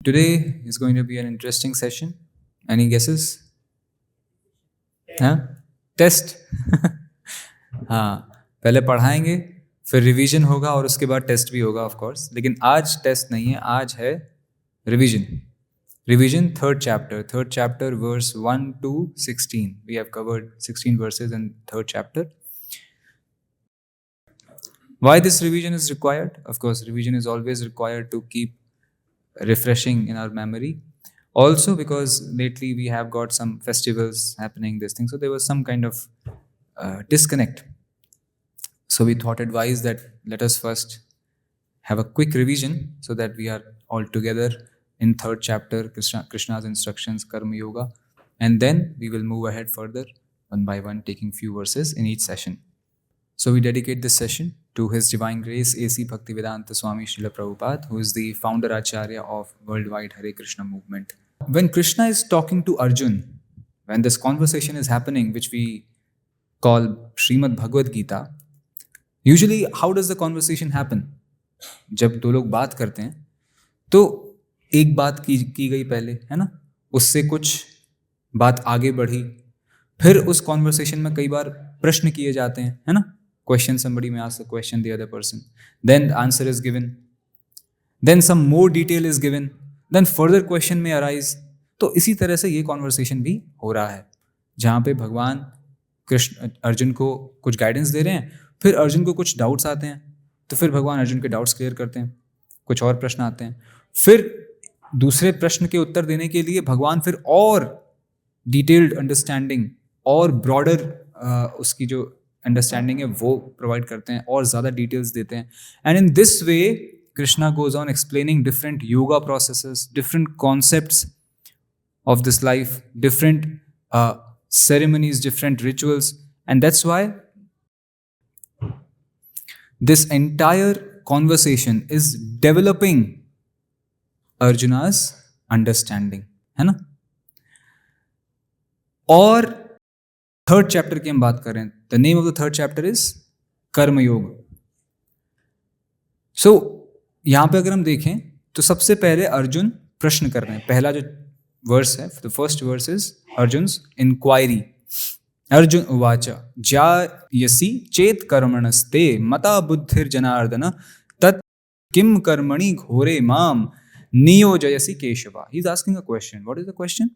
Today is going to be an interesting session. Any guesses? हाँ, test. हाँ, पहले पढ़ाएंगे, फिर रिवीजन होगा और उसके बाद टेस्ट भी होगा ऑफ कोर्स. लेकिन आज टेस्ट नहीं है, आज है revision. Revision, third chapter, verse 1 to 16. We have covered 16 verses in third chapter. Why this revision is required? Of course, revision is always required to keep refreshing in our memory. Also, because lately we have got some festivals happening, this thing. So there was some kind of disconnect. So we thought advised that let us first have a quick revision so that we are all together in third chapter, Krishna's instructions, Karma Yoga, and then we will move ahead further one by one, taking few verses in each session. So we dedicate this session to His Divine Grace A.C. Bhaktivedanta Swami Srila Prabhupada, who is the founder Acharya of worldwide Hare Krishna movement. When Krishna is talking to Arjun, when this conversation is happening, which we call Srimad Bhagavad Gita, usually how does the conversation happen? जब दो लोग बात करते हैं तो एक बात की गई पहले, है ना, उससे कुछ बात आगे बढ़ी, फिर उस कॉन्वर्सेशन में कई बार प्रश्न किए जाते हैं, है ना. Question, somebody may ask a question, the other person, then the answer is given, then some more detail is given, then further question may arise. तो इसी तरह से ये कॉन्वर्सेशन भी हो रहा है, जहाँ पे भगवान कृष्ण अर्जुन को कुछ गाइडेंस दे रहे हैं, फिर अर्जुन को कुछ डाउट्स आते हैं, तो फिर भगवान अर्जुन के डाउट्स क्लियर करते हैं, कुछ और प्रश्न आते हैं, फिर दूसरे प्रश्न के उत्तर देने के लिए भगवान फिर और डिटेल्ड अंडरस्टैंडिंग और ब्रॉडर उसकी जो अंडरस्टैंडिंग है वो प्रोवाइड करते हैं और ज़्यादा डिटेल्स देते हैं. And in this way Krishna goes on explaining different yoga processes, different concepts of this life, different ceremonies, different rituals, and that's why this entire conversation is developing Arjuna's understanding, है ना. और थर्ड चैप्टर की हम बात कर रहे हैं. The name of the third chapter is कर्मयोग. सो यहां पे अगर हम देखें तो सबसे पहले अर्जुन प्रश्न कर रहे हैं. पहला जो वर्स है, the first verse is Arjun's inquiry. Arjun उवाच जायसी चेत कर्मणस्ते मता बुद्धिर्जनार्दन तत् किम कर्मणि घोरे माम नियोजयसि केशवा. He is asking a question. What is the question?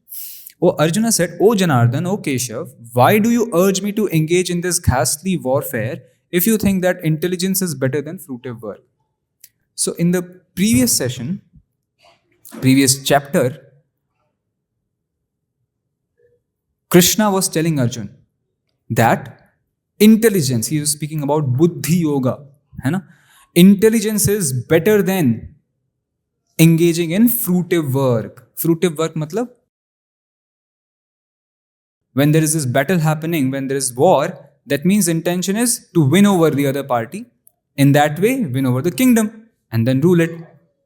Oh, Arjuna said, "O Janardan, O Keshav, why do you urge me to engage in this ghastly warfare if you think that intelligence is better than fruitive work?" So in the previous session, previous chapter, Krishna was telling Arjun that intelligence, he was speaking about buddhi yoga, है ना, intelligence is better than engaging in fruitive work. Fruitive work मतलब when there is this battle happening, when there is war, that means intention is to win over the other party, in that way win over the kingdom and then rule it.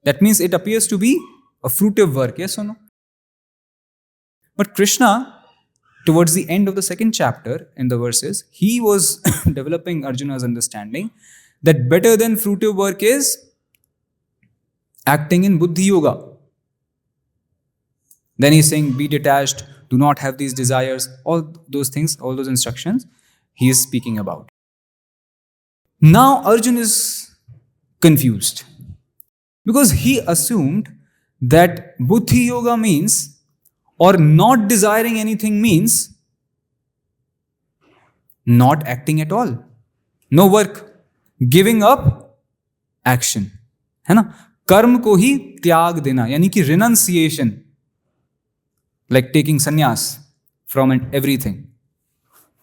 That means it appears to be a fruitive work, yes or no? But Krishna, towards the end of the second chapter in the verses, he was developing Arjuna's understanding that better than fruitive work is acting in buddhi yoga. Then he's saying be detached, do not have these desires, all those things, all those instructions he is speaking about. Now Arjun is confused because he assumed that buddhi yoga means, or not desiring anything means not acting at all, no work, giving up action, है ना. कर्म को ही त्याग देना, यानी कि renunciation, like taking sannyas from everything,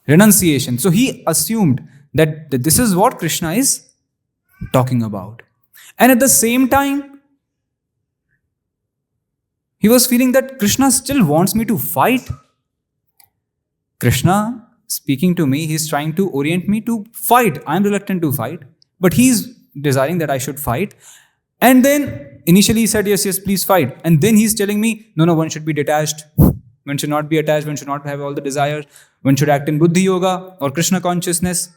renunciation. So he assumed that this is what Krishna is talking about, and at the same time he was feeling that Krishna still wants me to fight. Krishna speaking to me, he's trying to orient me to fight. I'm reluctant to fight, but he's desiring that I should fight. And then initially he said, yes, please fight. And then he's telling me, no, one should be detached. One should not be attached. One should not have all the desires. One should act in buddhi yoga or Krishna consciousness.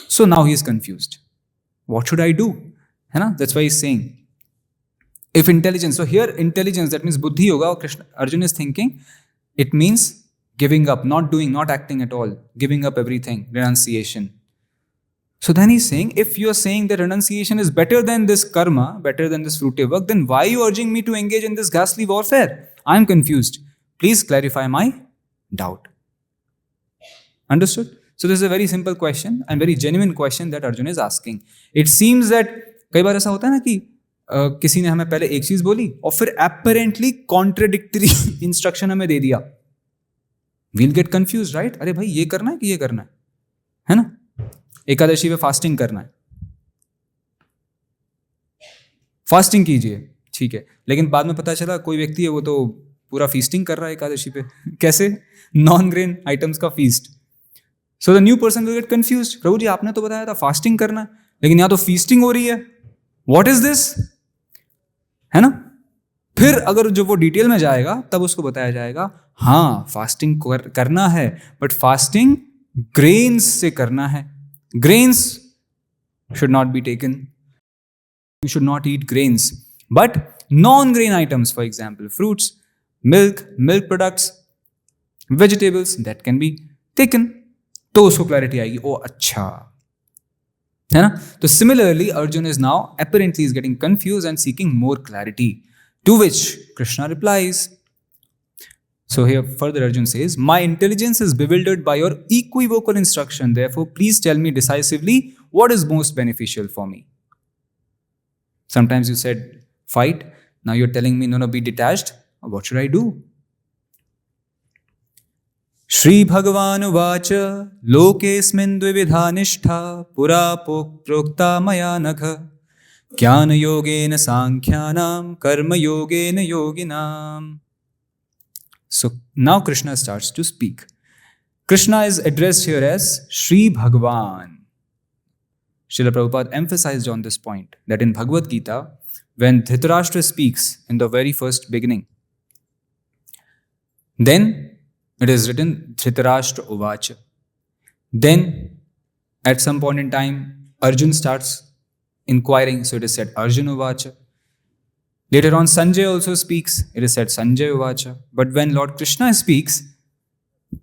So now he is confused. What should I do? That's why he's saying, If intelligence, so here intelligence, that means buddhi hoga, or Krishna, Arjun is thinking, it means giving up, not doing, not acting at all, giving up everything, renunciation. So then he's saying, if you're saying that renunciation is better than this karma, better than this fruitive work, then why are you urging me to engage in this ghastly warfare? I'm confused. Please clarify my doubt. Understood? So this is a very simple question and very genuine question that Arjun is asking. It seems that कई बार ऐसा होता है ना कि किसी ने हमें पहले एक चीज बोली और फिर apparently contradictory instruction हमें दे दिया. We'll get confused, right? अरे भाई ये करना है कि ये करना है ना? एकादशी पे फास्टिंग करना है, फास्टिंग कीजिए, ठीक है, लेकिन बाद में पता चला कोई व्यक्ति है वो तो पूरा फीस्टिंग कर रहा है एकादशी पे. कैसे? नॉन ग्रेन आइटम्स का feast. So the new person will get confused. प्रभु जी आपने तो बताया था फास्टिंग करना है, लेकिन यहाँ तो फीस्टिंग हो रही है. What is this? है ना? फिर अगर जो वो डिटेल में जाएगा तब उसको बताया जाएगा, हाँ फास्टिंग करना है, बट फास्टिंग ग्रेन्स से करना है. Grains should not be taken. You should not eat grains. But non-grain items, for example, fruits, milk, milk products, vegetables, that can be taken. तो उसको क्लैरिटी आएगी, ओ अच्छा है ना. तो similarly Arjun is now apparently is getting confused and seeking more clarity, to which Krishna replies. So here further Arjun says, my intelligence is bewildered by your equivocal instruction. Therefore, please tell me decisively what is most beneficial for me. Sometimes you said fight. Now you're telling me, no, be detached. What should I do? Shri Bhagavan Uvacha Lokesmin Dvividha Nishtha Pura Prokta Maya Nagha Jnana Yogena Sankhyanam Karma Yogena Yoginam. So now Krishna starts to speak. Krishna is addressed here as Shri Bhagavan. Srila Prabhupada emphasized on this point that in Bhagavad Gita, when Dhritarashtra speaks in the very first beginning, then it is written Dhritarashtra Uvacha. Then at some point in time, Arjun starts inquiring, so it is said Arjun Uvacha. Later on, Sanjay also speaks. It is said Sanjay Uvacha. But when Lord Krishna speaks,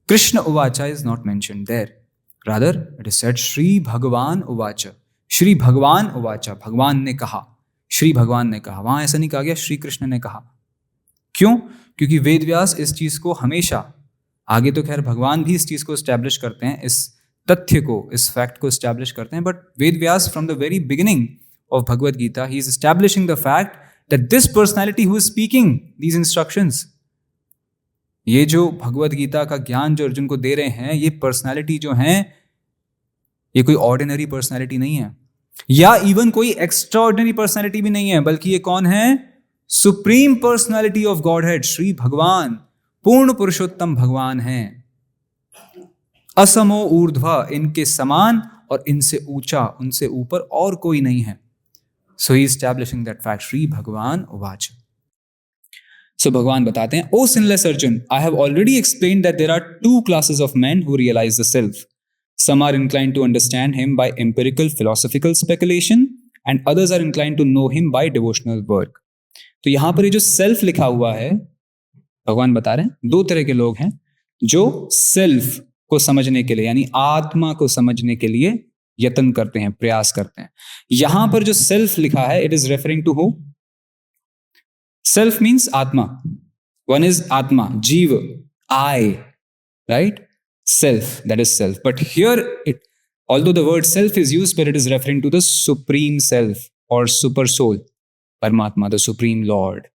Krishna Uvacha is not mentioned there. Rather, it is said Shri Bhagavan Uvacha. Shri Bhagavan Uvacha. भगवान ने कहा. श्री भगवान ने कहा. वहां ऐसा नहीं कहा गया श्री कृष्ण ने कहा. क्यों? क्योंकि वेद व्यास इस चीज को हमेशा, आगे तो खैर भगवान भी इस चीज को एस्टैब्लिश करते हैं, इस तथ्य को, इस फैक्ट को एस्टैब्लिश करते हैं, but Ved Vyas from the very beginning of Bhagavad Gita, he is establishing the fact that this personality who is speaking these instructions, ये जो भगवद गीता का ज्ञान जो अर्जुन को दे रहे हैं, ये पर्सनालिटी जो है, ये कोई ऑर्डिनरी पर्सनालिटी नहीं है, या इवन कोई एक्स्ट्रा ऑर्डिनरी पर्सनालिटी भी नहीं है, बल्कि ये कौन है? Supreme personality of God head, Shri भगवान, पूर्ण पुरुषोत्तम भगवान है. असमो ऊर्ध्वा, इनके समान और इनसे ऊंचा, उनसे ऊपर और कोई नहीं है. So he is establishing that fact. Shri Bhagavan Uvacha. So Bhagavan बताते हैं, O sinless Arjun, I have already explained that there are two classes of men who realize the self. Some are inclined to understand him by empirical philosophical speculation, and others are inclined to know him by devotional work. तो यहां पर ये जो self लिखा हुआ है, भगवान बता रहे हैं, दो तरह के लोग हैं जो सेल्फ को समझने के लिए, यानी आत्मा को समझने के लिए यत्न करते हैं, प्रयास करते हैं. यहां पर जो सेल्फ लिखा है, it is referring to who? Self means atma. One is atma, jiva, I, right? Self, that is self. But here it, although the word self is used, but it is referring to the supreme self or super soul, Paramatma, the supreme Lord.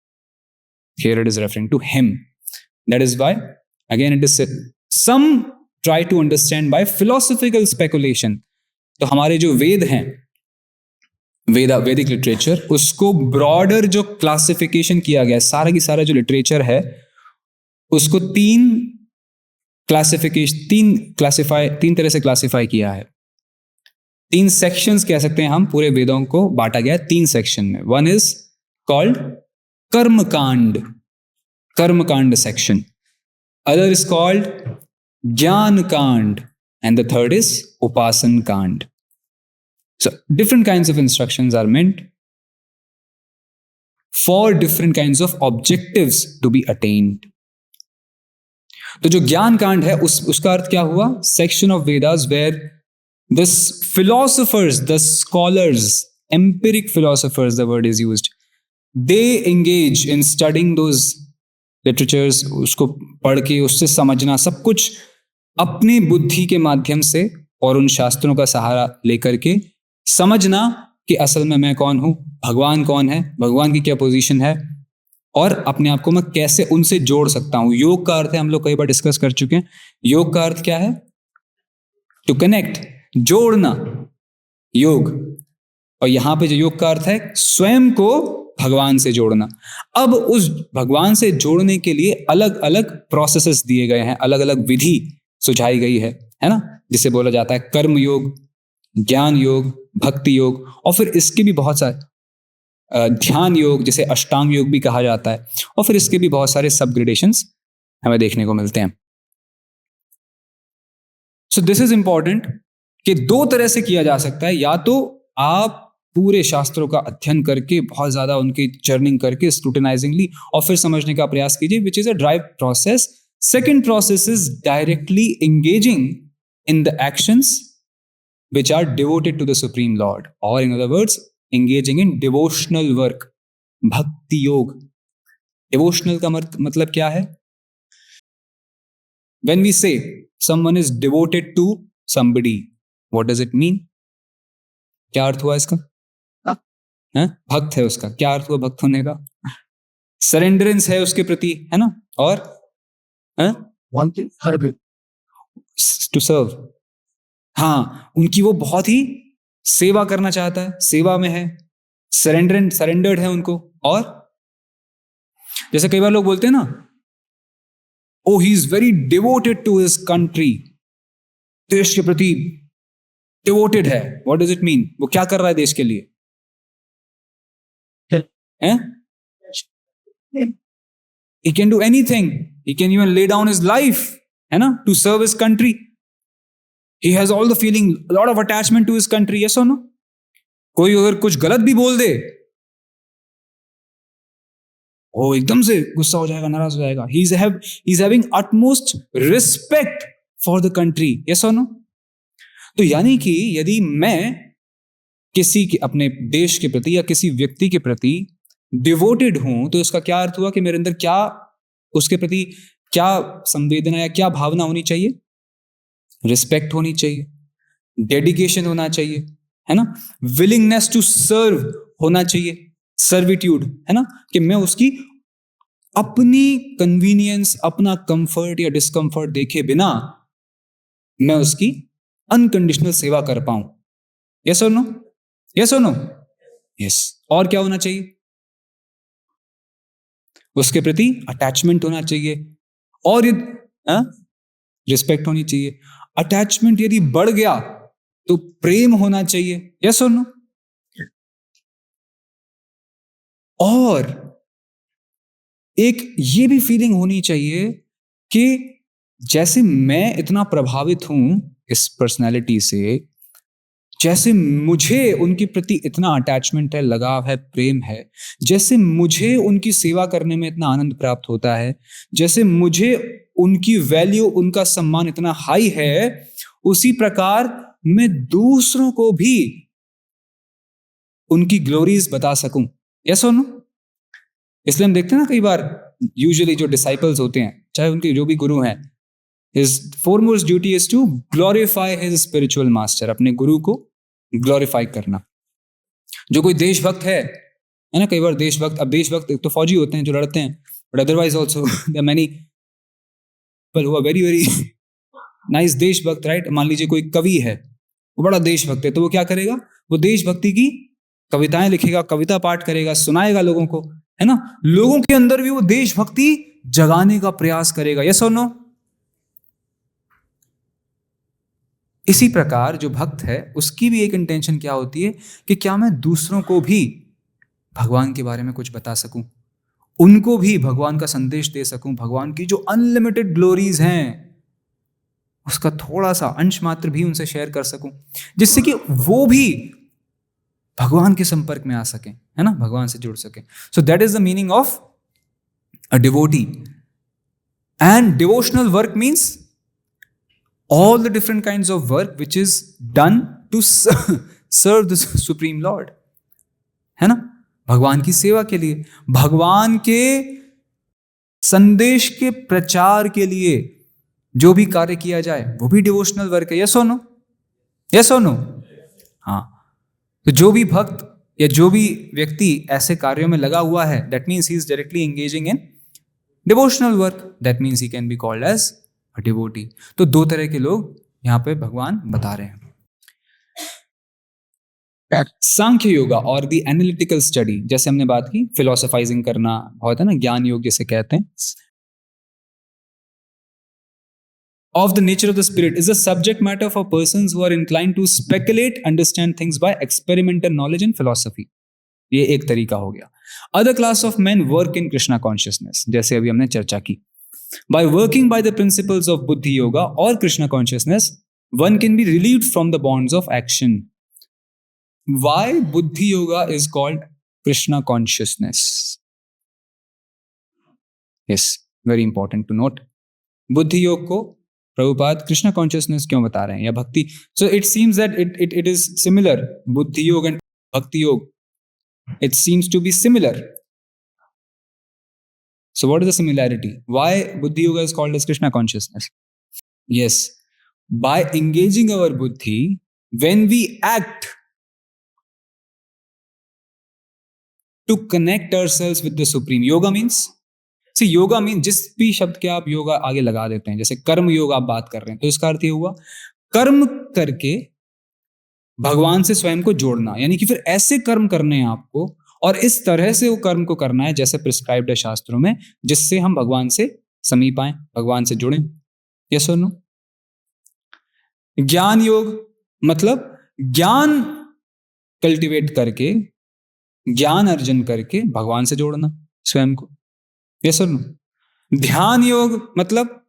Here it is referring to him. That is why, again, it is said, some try to understand by philosophical speculation. तो हमारे जो वेद हैं, वैदिक literature, उसको broader जो classification किया गया है, सारा की सारा जो लिटरेचर है, उसको तीन तरह से क्लासिफाई किया है. 3 सेक्शंस कह सकते हैं हम. पूरे वेदों को बांटा गया 3 सेक्शन में. वन इज कॉल्ड कर्मकांड सेक्शन. अदर इज कॉल्ड ज्ञान कांड, and the third is Upasan Kand. So different kinds of instructions are meant for different kinds of objectives to be attained. तो जो ज्ञान कांड है उसका अर्थ क्या हुआ? Section of Vedas where this philosophers, the scholars, empiric philosophers, the word is used, they engage in studying those literatures, उसको पढ़ के उससे समझना, सब कुछ अपनी बुद्धि के माध्यम से और उन शास्त्रों का सहारा लेकर के समझना कि असल में मैं कौन हूं, भगवान कौन है, भगवान की क्या पोजीशन है, और अपने आप को मैं कैसे उनसे जोड़ सकता हूं. योग का अर्थ है, हम लोग कई बार डिस्कस कर चुके हैं, योग का अर्थ क्या है? टू कनेक्ट, जोड़ना, योग. और यहां पे जो योग का अर्थ है स्वयं को भगवान से जोड़ना. अब उस भगवान से जोड़ने के लिए अलग अलग प्रोसेसेस दिए गए हैं, अलग अलग विधि सुझाई गई है ना, जिसे बोला जाता है कर्म योग, ज्ञान योग, भक्ति योग, और फिर इसके भी बहुत सारे ध्यान योग, जिसे अष्टांग योग भी कहा जाता है, और फिर इसके भी बहुत सारे सब ग्रेडेशंस हमें देखने को मिलते हैं. सो दिस इज इंपॉर्टेंट कि दो तरह से किया जा सकता है. या तो आप पूरे शास्त्रों का अध्ययन करके बहुत ज्यादा उनकी जर्निंग करके स्क्रूटिनाइजिंगली और फिर समझने का प्रयास कीजिए, which is a drive process. Second process is directly engaging in the actions which are devoted to the Supreme Lord, or in other words, engaging in devotional work. Bhakti Yog. Devotional का मतलब क्या है? When we say someone is devoted to somebody, what does it mean? क्या अर्थ हुआ इसका? भक्त है उसका. क्या अर्थ हुआ भक्त होने का? सरेंडरेंस है उसके प्रति, है ना? और to serve. हाँ, उनकी वो बहुत ही सेवा करना चाहता है, सेवा में है, सरेंडर्ड है उनको. और जैसे कई बार लोग बोलते हैं ना, oh he is very devoted to his country, देश के प्रति डिवोटेड है. What does it mean? वो क्या कर रहा है देश के लिए? He can do anything. He can even lay down his life, है ना, to serve his country. He has all the feeling, a lot of attachment to his country. Yes or no? कोई अगर कुछ गलत भी बोल दे, वो एकदम से गुस्सा हो जाएगा, नाराज हो जाएगा. He's having utmost respect for the country. Yes or no? तो यानी कि यदि मैं किसी के अपने देश के प्रति या किसी व्यक्ति के प्रति डिवोटेड हूं, तो इसका क्या अर्थ हुआ कि मेरे अंदर क्या, उसके प्रति क्या संवेदना या क्या भावना होनी चाहिए? रिस्पेक्ट होनी चाहिए, डेडिकेशन होना चाहिए, है ना, विलिंगनेस टू सर्व होना चाहिए, सर्विट्यूड, है ना, कि मैं उसकी अपनी कन्वीनियंस, अपना कंफर्ट या डिस्कंफर्ट देखे बिना मैं उसकी अनकंडीशनल सेवा कर पाऊं. यस और नो? यस और नो? यस. और क्या होना चाहिए? उसके प्रति अटैचमेंट होना चाहिए, और रिस्पेक्ट होनी चाहिए. अटैचमेंट यदि बढ़ गया तो प्रेम होना चाहिए. यस और नो? और एक ये भी फीलिंग होनी चाहिए कि जैसे मैं इतना प्रभावित हूं इस पर्सनालिटी से, जैसे मुझे उनके प्रति इतना अटैचमेंट है, लगाव है, प्रेम है, जैसे मुझे उनकी सेवा करने में इतना आनंद प्राप्त होता है, जैसे मुझे उनकी वैल्यू, उनका सम्मान इतना हाई है, उसी प्रकार मैं दूसरों को भी उनकी ग्लोरीज बता सकूं. यस और नो? इसलिए हम देखते हैं ना, कई बार यूजुअली जो डिसाइपल्स होते हैं, चाहे उनके जो भी गुरु हैं, his foremost duty is to glorify his spiritual master. अपने गुरु को ग्लोरीफाई करना. जो कोई देशभक्त है ना, कई बार देशभक्त, अब देशभक्त तो फौजी होते हैं जो लड़ते हैं, but otherwise also there are many people who are very very nice देशभक्त, right? मान लीजिए कोई कवि है, वो बड़ा देशभक्त है, तो वो क्या करेगा? वो देशभक्ति की कविताएं लिखेगा, कविता पाठ करेगा, सुनाएगा लोगों को, है ना, लोगों के अंदर भी वो देशभक्ति जगाने का प्रयास करेगा. यस और नो? इसी प्रकार जो भक्त है उसकी भी एक इंटेंशन क्या होती है कि क्या मैं दूसरों को भी भगवान के बारे में कुछ बता सकूं, उनको भी भगवान का संदेश दे सकूं, भगवान की जो अनलिमिटेड ग्लोरीज हैं उसका थोड़ा सा अंश मात्र भी उनसे शेयर कर सकूं, जिससे कि वो भी भगवान के संपर्क में आ सकें. है ना, भगवान से जुड़ सके. So that is the meaning of a devotee. And devotional work means all the different kinds of work which is done to serve the supreme lord, है ना, भगवान की सेवा के लिए, भगवान के संदेश के प्रचार के लिए जो भी कार्य किया जाए वो भी डिवोशनल वर्क है. यस और नो? यस और नो? हाँ. तो जो भी भक्त या जो भी व्यक्ति ऐसे कार्यों में लगा हुआ है, that means he is directly engaging in devotional work. That means he can be called as a devotee. तो दो तरह के लोग यहां पे भगवान बता रहे हैं. सांख्य योगा और दी एनालिटिकल स्टडी, जैसे हमने बात की फिलोसोफाइजिंग करना होता है ना, ज्ञान योग जिसे कहते हैं, of the nature of the spirit is a subject matter for persons who are inclined to speculate, understand things by experimental knowledge and philosophy. ये एक तरीका हो गया. Other class of men work in Krishna consciousness, जैसे अभी हमने चर्चा की. By working by the principles of Buddhi Yoga or Krishna consciousness, one can be relieved from the bonds of action. Why Buddhi Yoga is called Krishna consciousness? Yes, very important to note. बुद्धि योग को Prabhupada Krishna consciousness क्यों बता रहे हैं, या भक्ति? So it seems that it is similar. Buddhi yoga and bhakti yoga, it seems to be similar. So what is the similarity? Why Buddhi Yoga is called as Krishna consciousness? Yes, by engaging our buddhi, when we act to connect ourselves with the Supreme. Yoga means, see, yoga means जिस भी शब्द के आप योगा आगे लगा देते हैं, जैसे कर्म योग आप बात कर रहे हैं, तो इसका अर्थ ये हुआ कर्म करके भगवान से स्वयं को जोड़ना, यानी कि फिर ऐसे कर्म करने हैं आपको और इस तरह से वो कर्म को करना है जैसे प्रिस्क्राइब्ड है शास्त्रों में, जिससे हम भगवान से समीप आए, भगवान से जुड़े. यस और नो? ज्ञान योग मतलब ज्ञान कल्टीवेट करके, ज्ञान अर्जन करके भगवान से जोड़ना स्वयं को. यस और नो? ध्यान योग मतलब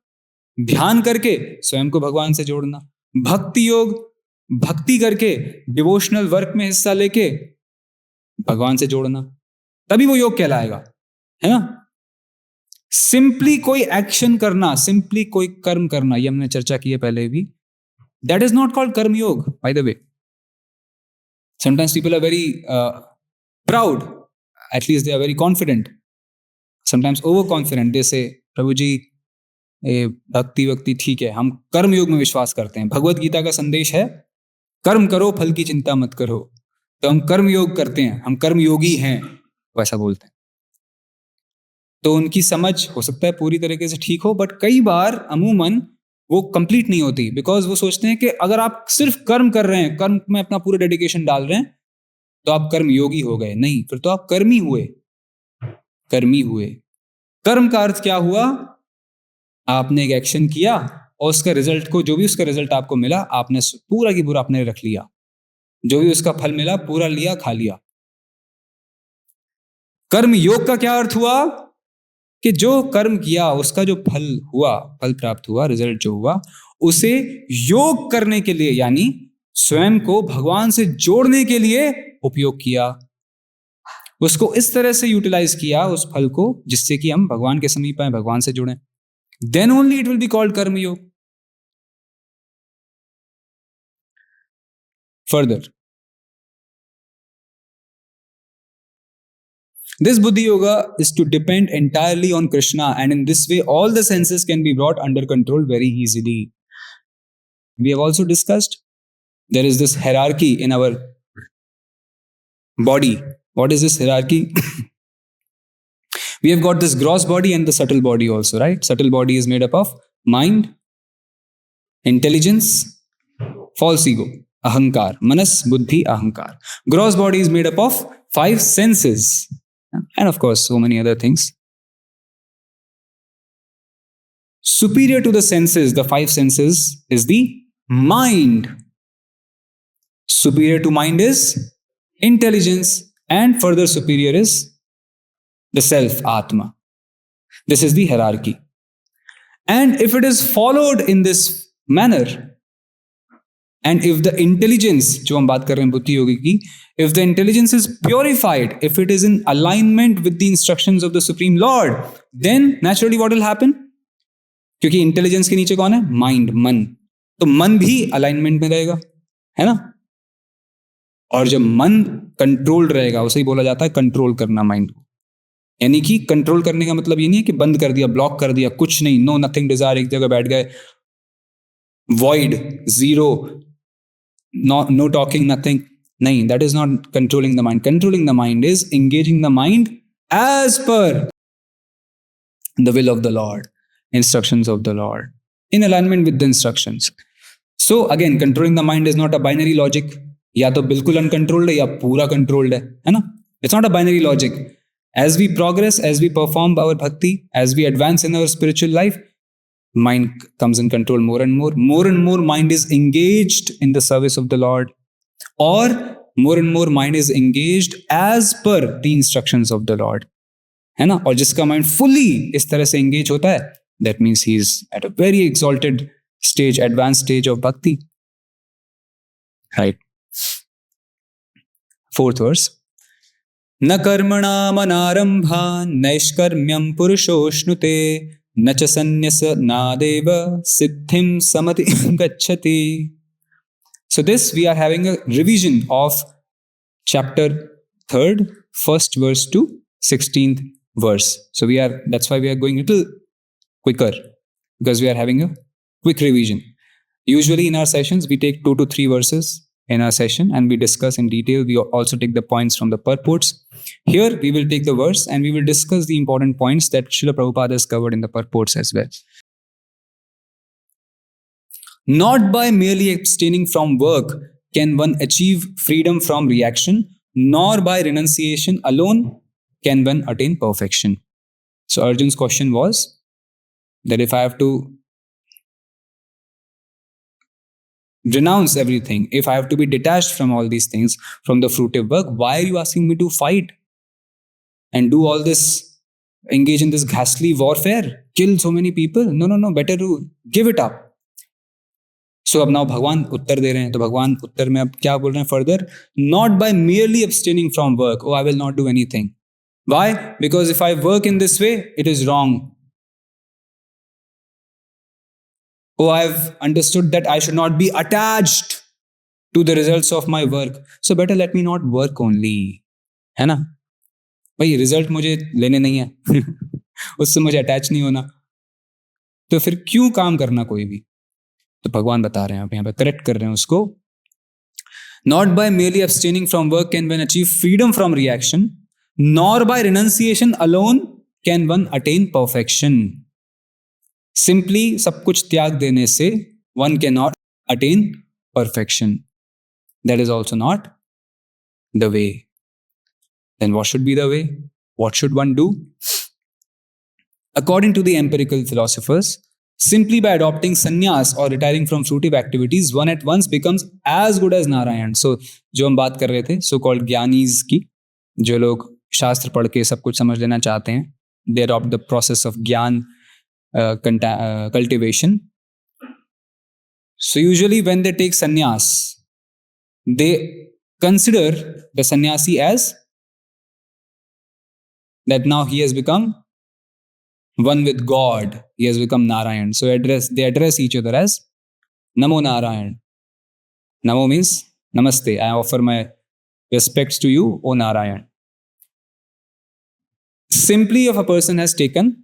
ध्यान करके स्वयं को भगवान से जोड़ना. भक्ति योग भक्ति करके डिवोशनल वर्क में हिस्सा लेके भगवान से जोड़ना, तभी वो योग कहलाएगा, है ना. सिंपली कोई एक्शन करना, सिंपली कोई कर्म करना, ये हमने चर्चा की है पहले भी, that is not called karma yoga, by the way. Sometimes people are very proud, at least they are very confident, sometimes overconfident. They say प्रभु जी भक्ति वक्ति ठीक है, हम कर्म योग में विश्वास करते हैं. भगवत गीता का संदेश है कर्म करो फल की चिंता मत करो, तो हम कर्म योग करते हैं, हम कर्म योगी हैं, वैसा बोलते हैं. तो उनकी समझ हो सकता है पूरी तरीके से ठीक हो, बट कई बार अमूमन वो कंप्लीट नहीं होती, बिकॉज वो सोचते हैं कि अगर आप सिर्फ कर्म कर रहे हैं, कर्म में अपना पूरा डेडिकेशन डाल रहे हैं, तो आप कर्म योगी हो गए. नहीं, फिर तो आप कर्मी हुए. कर्मी हुए. कर्म का अर्थ क्या हुआ? आपने एक एक्शन किया और उसका रिजल्ट को, जो भी उसका रिजल्ट आपको मिला, आपने पूरा की पूरा अपने रख लिया. जो भी उसका फल मिला पूरा लिया, खा लिया. कर्म योग का क्या अर्थ हुआ? कि जो कर्म किया उसका जो फल हुआ, फल प्राप्त हुआ, रिजल्ट जो हुआ, उसे योग करने के लिए, यानी स्वयं को भगवान से जोड़ने के लिए उपयोग किया. उसको इस तरह से यूटिलाइज किया उस फल को, जिससे कि हम भगवान के समीप आए, भगवान से जुड़े. Then only it will be called karma yoga. Further, this Buddhi Yoga is to depend entirely on Krishna, and in this way all the senses can be brought under control very easily. We have also discussed there is this hierarchy in our body. What is this hierarchy? We have got this gross body and the subtle body also, right? Subtle body is made up of mind, intelligence, false ego, ahankar, manas, buddhi, ahankar. Gross body is made up of 5 senses. And of course, so many other things. Superior to the senses, the 5 senses, is the mind. Superior to mind is intelligence, and further superior is the self, Atma. This is the hierarchy. And if it is followed in this manner, And if the intelligence, जो हम बात कर रहे हैं बुद्धि योगी की, if the intelligence is purified, if it is in alignment with the instructions of the Supreme Lord, then naturally what will happen? क्योंकि intelligence के नीचे कौन है? माइंड, मन. तो मन भी अलाइनमेंट में रहेगा, है ना? और जब मन कंट्रोल्ड रहेगा, उसे ही बोला जाता है कंट्रोल करना माइंड को. यानी कि कंट्रोल करने का मतलब ये नहीं है कि बंद कर दिया, ब्लॉक कर दिया, कुछ नहीं, नो नथिंग डिजायर, एक जगह बैठ गए, void, zero, no talking, nothing. नहीं, that is not controlling the mind. Controlling the mind is engaging the mind as per the will of the Lord, instructions of the Lord, in alignment with the instructions. So again, controlling the mind is not a binary logic. या तो बिल्कुल uncontrolled है या पूरा controlled है ना? It's not a binary logic. As we progress, as we perform our bhakti, as we advance in our spiritual life, mind comes in control more and more. More and more mind is engaged in the service of the Lord, or more and more mind is engaged as per the instructions of the Lord, है ना? और जिसका mind fully इस तरह से engage होता है, that means he is at a very exalted stage, advanced stage of bhakti. Right. Fourth verse. न कर्मणामनारम्भा नैष्कर्म्यं पुरुषोऽश्नुते न च सन्न्यसनादेव सिद्धिं समति गच्छति. So this we are having a revision of chapter 3rd, first verse to 16th verse. So that's why we are going a little quicker, because we are having a quick revision. Usually in our sessions we take 2 to 3 verses in our session and we discuss in detail. We also take the points from the purports. Here we will take the verse and we will discuss the important points that Srila Prabhupada has covered in the purports as well. Not by merely abstaining from work can one achieve freedom from reaction, nor by renunciation alone can one attain perfection. So Arjun's question was that if I have to renounce everything, if I have to be detached from all these things, from the fruitive work, why are you asking me to fight and do all this, engage in this ghastly warfare, kill so many people? No, better to give it up. So अब now भगवान उत्तर दे रहे हैं, तो भगवान उत्तर में अब क्या बोल रहे हैं further? Not by merely abstaining from work, oh I will not do anything. Why? Because if I work in this way, it is wrong. Oh, I've understood that I should not be attached to the results of my work. So better let me not work only. है ना? भाई result मुझे लेने नहीं है, उससे मुझे attach नहीं होना, तो फिर क्यों काम करना कोई भी? तो भगवान बता रहे हैं, आप यहाँ पे करेक्ट कर रहे हैं उसको. Not by merely abstaining from work can one achieve freedom from reaction, nor by renunciation alone can one attain perfection. Simply सब कुछ त्याग देने से one cannot attain perfection. That is also not the way. Then what should be the way? What should one do? According to the empirical philosophers, simply by adopting sannyas or retiring from fruitive activities, one at once becomes as good as Narayan. So जो हम बात कर रहे थे, so called Giani's की, जो लोग शास्त्र पढ़ के सब कुछ समझ लेना चाहते हैं, they adopt the process of ज्ञान cultivation. So usually when they take sannyas, they consider the sannyasi as that now he has become one with God, he has become Narayan. So they address each other as Namo Narayan. Namo means Namaste, I offer my respects to you, O Narayan. Simply if a person has taken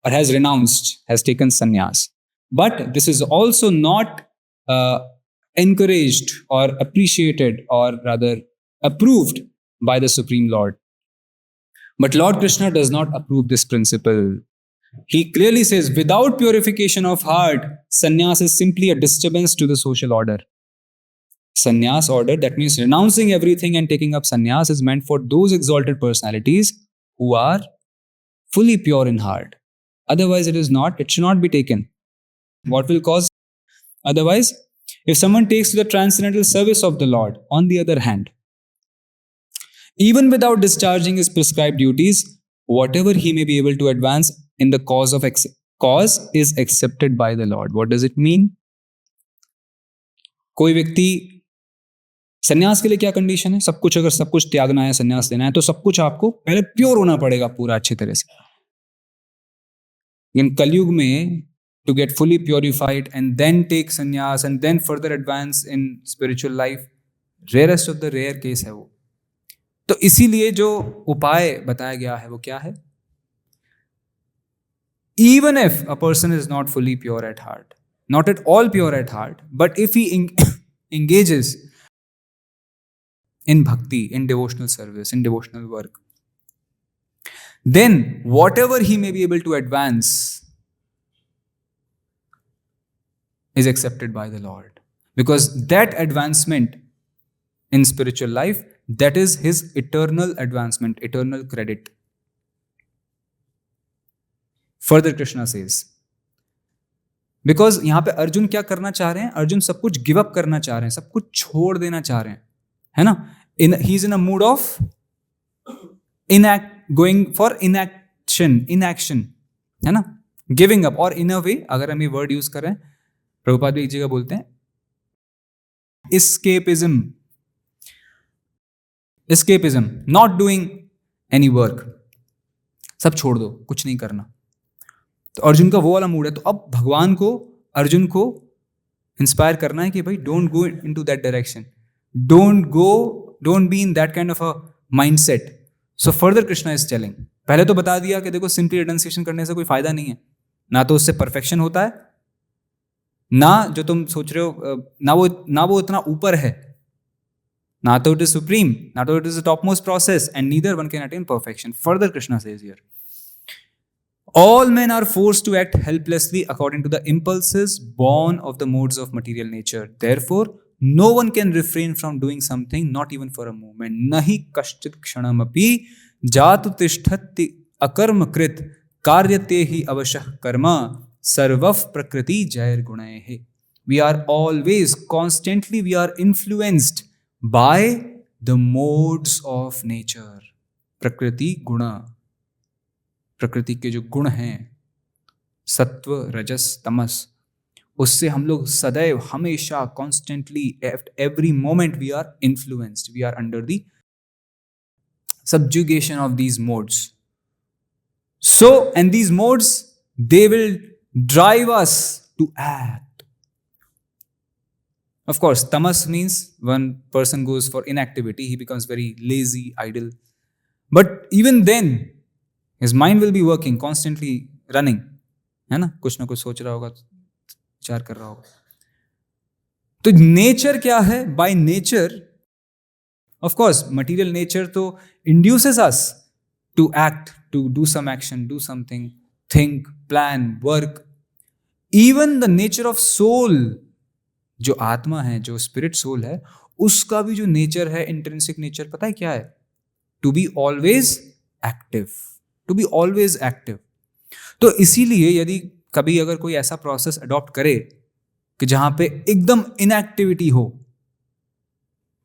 or has renounced, has taken sannyas. But this is also not encouraged or appreciated, or rather approved by the Supreme Lord. But Lord Krishna does not approve this principle. He clearly says, without purification of heart, sannyas is simply a disturbance to the social order. Sannyas order, that means renouncing everything and taking up sannyas, is meant for those exalted personalities who are fully pure in heart. Otherwise, it should not be taken. What will cause? Otherwise, if someone takes to the transcendental service of the Lord, on the other hand, even without discharging his prescribed duties, whatever he may be able to advance in the cause is accepted by the Lord. What does it mean? कोई व्यक्ति, सन्यास के लिए क्या condition है? सब कुछ, अगर सब कुछ त्यागना है, सन्यास लेना है, तो सब कुछ आपको पहले प्योर होना पड़ेगा पूरा अच्छी तरह से। इन कलयुग में to get fully purified and then take sannyas and then further advance in spiritual life, rarest of the rare case है वो। तो इसीलिए जो उपाय बताया गया है वो क्या है? Even if a person is not fully pure at heart, not at all pure at heart, but if he engages in bhakti, in devotional service, in devotional work, then whatever he may be able to advance is accepted by the Lord. Because that advancement in spiritual life, that is his eternal advancement, eternal credit. Further Krishna says, because यहाँ पे अर्जुन क्या करना चाह रहे हैं? अर्जुन सब कुछ give up करना चाह रहे हैं, सब कुछ छोड़ देना चाह रहे हैं, है ना? He is in a mood of going for inaction, है ना? Giving up, और in a way, अगर हम ये वर्ड यूज करें, प्रभुपाद भी एक जगह बोलते हैं escapism, not doing any work, सब छोड़ दो, कुछ नहीं करना। तो अर्जुन का वो वाला मूड है। तो अब भगवान को अर्जुन को इंस्पायर करना है कि भाई don't go into that direction, don't be in that kind of a mindset. So further Krishna is telling, पहले तो बता दिया कि देखो सिंपली रिनंसिएशन करने से कोई फायदा नहीं है, ना तो उससे परफेक्शन होता है, ना जो तुम सोच रहे हो ना वो इतना ऊपर है, ना तो it is supreme, ना तो it is the topmost process, and neither one can attain perfection. Further Krishna says here, all men are forced to act helplessly according to the impulses born of the modes of material nature. Therefore, no one can refrain from doing something, not even for a moment. Nahi kashchit kshanamapi jatu tishthat akarma krit karyate hi avashah karma sarvav prakriti jair gunaye. We are always, constantly, we are influenced by the modes of nature. प्रकृति गुणा, प्रकृति के जो गुण हैं, सत्व रजस तमस, उससे हम लोग सदैव हमेशा constantly at every moment we are influenced, we are under the subjugation of these modes. So, and these modes, they will drive us to act. Of course, tamas means one person goes for inactivity, he becomes very lazy, idle. But even then, his mind will be working, constantly running, है ना? कुछ ना कुछ सोच रहा होगा, विचार कर रहा होगा। तो नेचर क्या है? By nature, of course, material nature तो induces us to act, to do some action, do something, think, plan, work. Even the nature of soul, जो आत्मा है, जो स्पिरिट सोल है, उसका भी जो नेचर है, इंट्रिंसिक नेचर, पता है क्या है? To be always active, to be always active. तो इसीलिए यदि कभी अगर कोई ऐसा प्रोसेस अडॉप्ट करे कि जहां पे एकदम इनएक्टिविटी हो,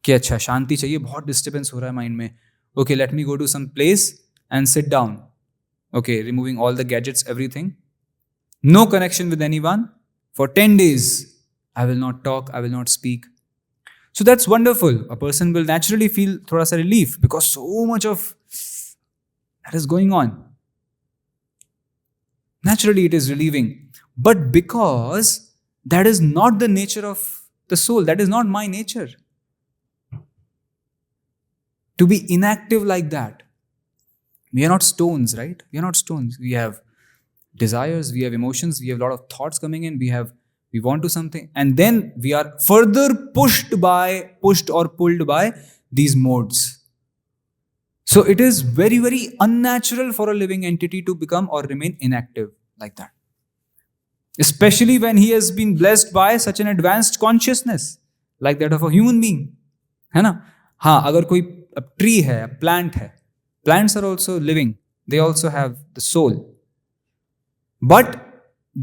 कि अच्छा शांति चाहिए, बहुत डिस्टर्बेंस हो रहा है माइंड में, okay let me go to some place and sit down, okay removing all the gadgets, everything, no connection with anyone for 10 days, I will not talk, I will not speak. So that's wonderful. A person will naturally feel thoda sa relief because so much of that is going on. Naturally it is relieving. But because that is not the nature of the soul, that is not my nature. To be inactive like that. We are not stones, right? We are not stones. We have desires, we have emotions, we have a lot of thoughts coming in, we want to something, and then we are further pushed or pulled by these modes. So it is very, very unnatural for a living entity to become or remain inactive like that. Especially when he has been blessed by such an advanced consciousness like that of a human being. है ना? हाँ, अगर कोई tree है, plant है, plants are also living, they also have the soul. But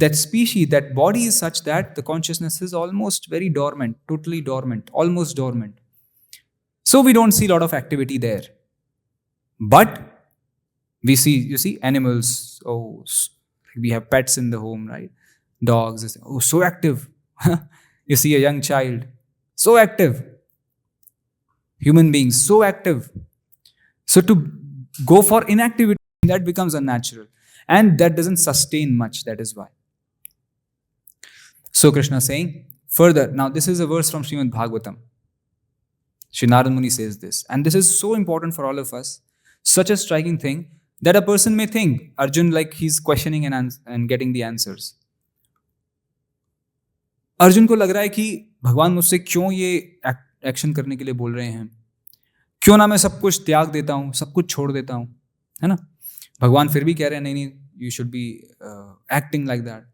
that species, that body is such that the consciousness is almost very dormant, totally dormant, almost dormant. So we don't see a lot of activity there. But we see, you see, animals, oh, we have pets in the home, right? Dogs, oh, so active. You see a young child, so active. Human beings, so active. So to go for inactivity, that becomes unnatural. And that doesn't sustain much. That is why. So Krishna is saying further, now this is a verse from Srimad Bhagavatam. Sri Narad Muni says this. And this is so important for all of us. Such a striking thing that a person may think, Arjun, like he's questioning and getting the answers. Arjun को लग रहा है कि भगवान मुझसे क्यों ये action करने के लिए बोल रहे हैं, क्यों ना मैं सब कुछ त्याग देता हूँ, सब कुछ छोड़ देता हूँ, है ना. भगवान फिर भी कह रहे हैं नहीं, you should be acting like that.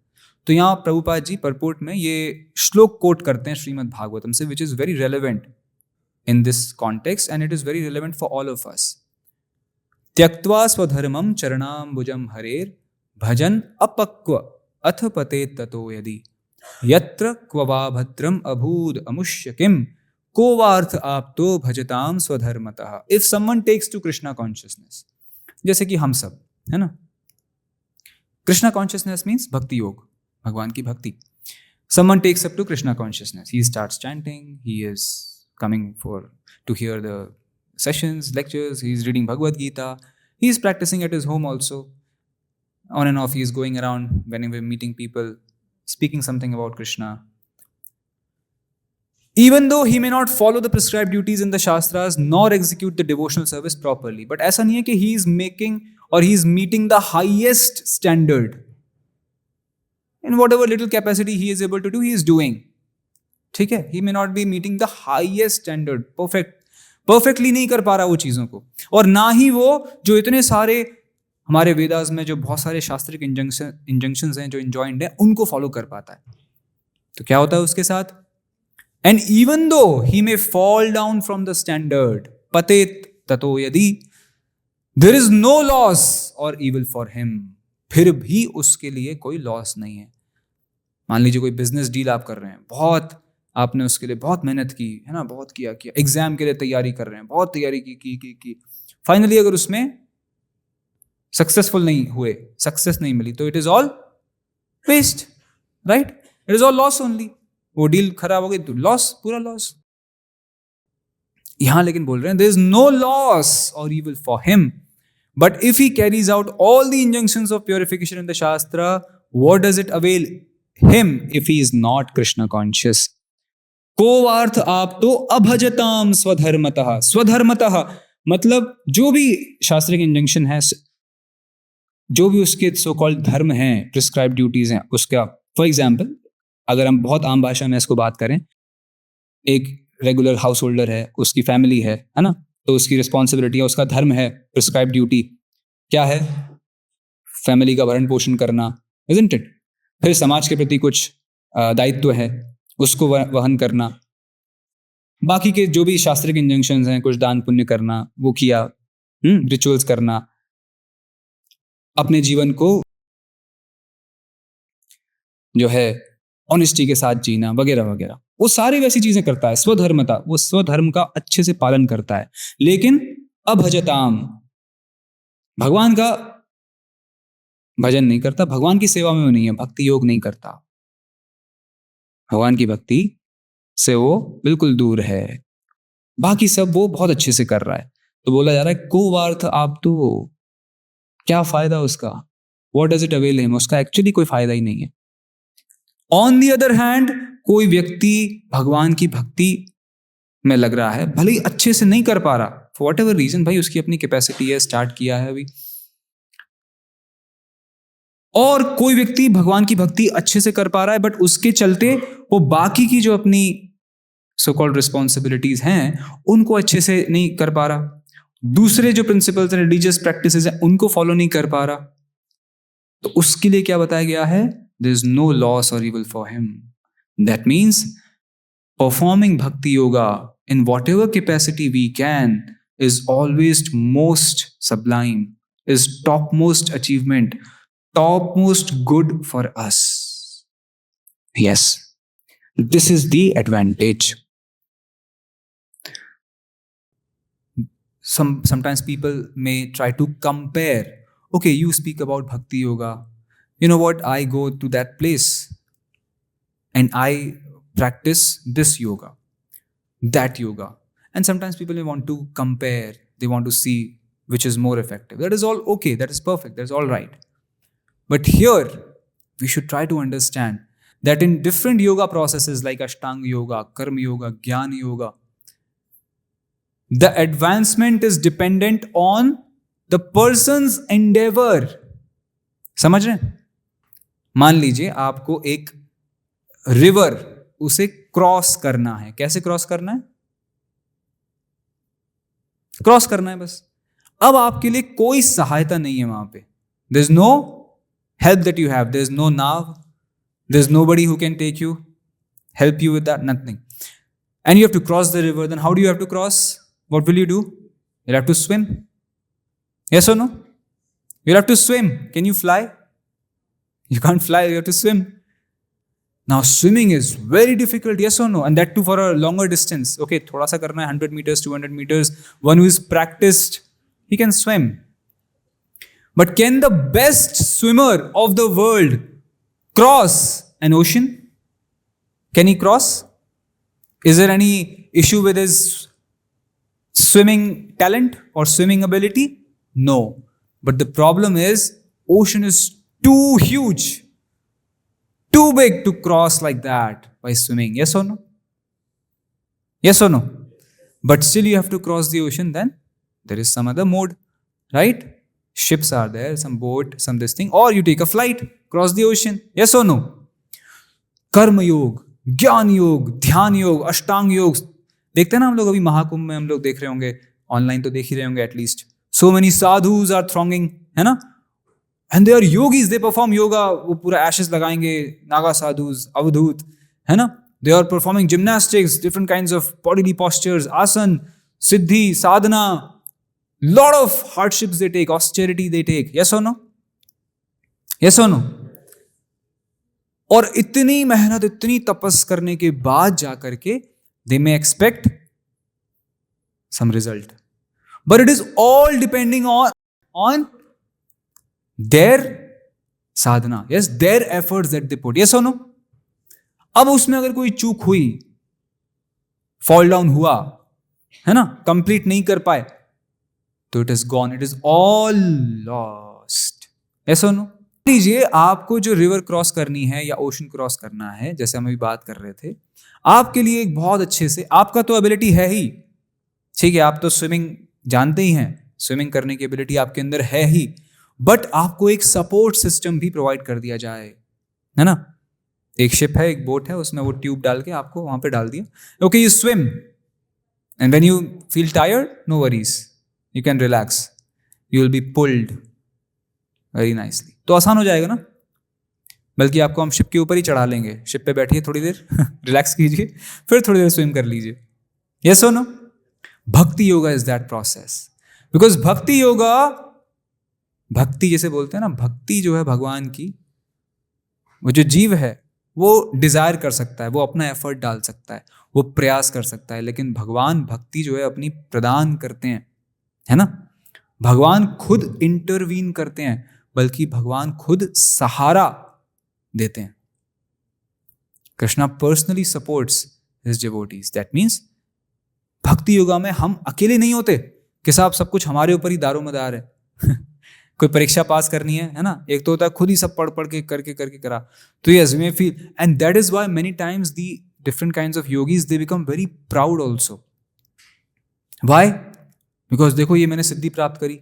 तो यहाँ प्रभुपाद जी परपोर्ट में ये श्लोक कोट करते हैं श्रीमद् भागवतम से, which is very relevant in this context and it is very relevant for all of us. त्यक्त्वा स्वधर्मम चरणाम्बुजम हरेर भजन अपक्व अथ पते ततो यदि यत्र क्ववा भद्रम अभूद अमुष्य किम को वार्थ आप्तो भजताम स्वधर्मतः. If someone takes to Krishna consciousness, जैसे कि हम सब, है ना. कृष्णा कॉन्शियसनेस मीन्स भक्ति योग, भगवान की भक्ति. Someone takes up to Krishna consciousness, he starts chanting, he is coming for to hear the sessions, lectures, he is reading Bhagavad Gita, he is practicing at his home also. On and off, he is going around whenever meeting people, speaking something about Krishna. Even though he may not follow the prescribed duties in the Shastras nor execute the devotional service properly, but ऐसा नहीं है कि he is making or he is meeting the highest standard. In whatever little capacity he is able to do, he is doing. ठीक है, he may not be meeting the highest standard, perfectly नहीं कर पा रहा वो चीज़ों को, और ना ही वो जो इतने सारे हमारे वेदास में जो बहुत सारे शास्त्रिक इंजंक्शंस हैं जो इंजॉइंड है उनको फॉलो कर पाता है. तो क्या होता है उसके साथ? And even though he may fall down from the standard पतेत ततो यदि there is no loss or evil for him, फिर भी उसके लिए कोई लॉस नहीं है. मान लीजिए कोई बिजनेस डील आप कर रहे हैं, बहुत आपने उसके लिए बहुत मेहनत की, है ना, बहुत किया, एग्जाम के लिए तैयारी कर रहे हैं, बहुत तैयारी की, फाइनली अगर उसमें सक्सेसफुल नहीं हुए, सक्सेस नहीं मिली, तो it is all waste, right? It is all loss only. वो डील खराब हो गई तो लॉस, पूरा लॉस. यहां लेकिन बोल रहे हैं there is no loss or evil for him, but if he carries out all the injunctions of purification in the shastra, what does it avail him if he is not Krishna conscious? कोवार्थ आप तो अभजताम स्वधर्मतः. स्वधर्मतः मतलब जो भी शास्त्रिक इंजंक्शन है, जो भी उसके सो कॉल्ड धर्म हैं, प्रिस्क्राइब ड्यूटीज हैं उसका. फॉर एग्जाम्पल, अगर हम बहुत आम भाषा में इसको बात करें, एक रेगुलर हाउस होल्डर है, उसकी फैमिली है ना, तो उसकी रिस्पॉन्सिबिलिटी है, उसका धर्म है, प्रिस्क्राइब ड्यूटी क्या है? फैमिली का भरण पोषण करना, इजंट इट? फिर समाज के प्रति कुछ दायित्व है, उसको वहन करना. बाकी के जो भी शास्त्रिक इंजंक्शंस हैं, कुछ दान पुण्य करना, वो किया, रिचुअल्स करना, अपने जीवन को जो है ऑनेस्टी के साथ जीना वगैरह वगैरह, वो सारी वैसी चीजें करता है. स्वधर्मता, वो स्वधर्म का अच्छे से पालन करता है. लेकिन अभजताम, भगवान का भजन नहीं करता, भगवान की सेवा में वो नहीं है, भक्ति योग नहीं करता, भगवान की भक्ति से वो बिल्कुल दूर है. बाकी सब वो बहुत अच्छे से कर रहा है. तो बोला जा रहा है कोवार्थ आप तो, क्या फायदा उसका? What does it avail him? उसका एक्चुअली कोई फायदा ही नहीं है. ऑन द अदर हैंड, कोई व्यक्ति भगवान की भक्ति में लग रहा है, भले ही अच्छे से नहीं कर पा रहा, फॉर वॉट एवर रीजन, भाई उसकी अपनी कैपेसिटी है, स्टार्ट किया है अभी, और कोई व्यक्ति भगवान की भक्ति अच्छे से कर पा रहा है, बट उसके चलते वो बाकी की जो अपनी सो कॉल्ड रिस्पॉन्सिबिलिटीज हैं उनको अच्छे से नहीं कर पा रहा, दूसरे जो प्रिंसिपल्स हैं, रिलीजियस प्रैक्टिसेस हैं, उनको फॉलो नहीं कर पा रहा. तो उसके लिए क्या बताया गया है? There is no loss or evil for him. That means performing भक्ति yoga in whatever capacity we can is always most sublime, is topmost achievement, topmost good for us. Yes, this is the advantage. Sometimes people may try to compare. Okay, you speak about bhakti yoga. You know what? I go to that place and I practice this yoga. that yoga. And sometimes people may want to compare, they want to see which is more effective. That is all okay, that is perfect, that's all right. But here, we should try to understand that in different yoga processes like Ashtanga Yoga, Karma Yoga, Jnana Yoga, the advancement is dependent on the person's endeavor. समझ रहे हैं? मान लीजिए आपको एक river उसे cross करना है. कैसे क्रॉस करना है? क्रॉस करना है बस. अब आपके लिए कोई सहायता नहीं है वहां पे. There is no help that you have. There's no nav. There's nobody who can take you, help you with that, nothing. And you have to cross the river. Then how do you have to cross? What will you do? You'll have to swim. Yes or no? You'll have to swim. Can you fly? You can't fly. You have to swim. Now swimming is very difficult. Yes or no? And that too for a longer distance. Okay, thoda sa karna hai, 100 meters, 200 meters. One who is practiced, he can swim. But can the best swimmer of the world cross an ocean? Can he cross? Is there any issue with his swimming talent or swimming ability? No. But the problem is, ocean is too huge, too big to cross like that by swimming. Yes or no? Yes or no? But still you have to cross the ocean, then there is some other mode, right? Ships are there, some boat, some this thing, or you take a flight, cross the ocean. Yes or no? कर्म योग, ज्ञान योग, ध्यान योग, अष्टांग योग देखते हैं ना हम लोग. अभी महाकुंभ में हम लोग देख रहे होंगे, ऑनलाइन तो देख ही रहे होंगे at least. So many sadhus are thronging, है ना? And they are yogis, they perform yoga. वो पूरा एशेस लगाएंगे, नागा साधुज, अवधूत, है ना? They are performing gymnastics, different kinds of bodily postures, asan, siddhi, Sadhana. Lot of hardships they take, austerity they take. Yes or no? Yes or no? और इतनी मेहनत, इतनी तपस करने के बाद जाकर के they may expect some result. But it is all depending on their sadhana. Yes, their efforts that they put. Yes or no? अब उसमें अगर कोई चूक हुई, fall down हुआ, है ना, कंप्लीट नहीं कर पाए, तो it is gone, it is all lost. ऐसा नो. लीजिए आपको जो रिवर क्रॉस करनी है या ओशन क्रॉस करना है, जैसे हम अभी बात कर रहे थे, आपके लिए एक बहुत अच्छे से, आपका तो एबिलिटी है ही, ठीक है, आप तो स्विमिंग जानते ही हैं, स्विमिंग करने की एबिलिटी आपके अंदर है ही, बट आपको एक सपोर्ट सिस्टम भी प्रोवाइड कर दिया जाए, है ना? एक शिप है, एक बोट है, उसमें वो ट्यूब डाल के आपको वहां पे डाल दिया. Okay, you swim and when you feel tired, no worries, you can relax, you will be pulled very nicely. तो आसान हो जाएगा ना. बल्कि आपको हम शिप के ऊपर ही चढ़ा लेंगे. शिप पे बैठिए थोड़ी देर, रिलैक्स कीजिए, फिर थोड़ी देर स्विम कर लीजिए. यस और नो? भक्ति yoga is that process. Because भक्ति योगा, भक्ति जैसे बोलते हैं ना, भक्ति जो है भगवान की, वो जो जीव है वो डिजायर कर सकता है, वो अपना एफर्ट डाल सकता है, वो प्रयास कर सकता है, लेकिन भगवान भक्ति जो है अपनी प्रदान करते हैं, है ना? भगवान खुद इंटरवीन करते हैं, बल्कि भगवान खुद सहारा देते हैं. Krishna personally supports his devotees. That means भक्ति योगा में हम अकेले नहीं होते कि साहब सब कुछ हमारे ऊपर ही दारोमदार है. कोई परीक्षा पास करनी है ना? एक तो होता है खुद ही सब पढ़ पढ़ के करके करा. तो yes, we may feel, and that is why many times the different kinds of yogis they become very proud also. Why? Because देखो ये मैंने सिद्धि प्राप्त करी.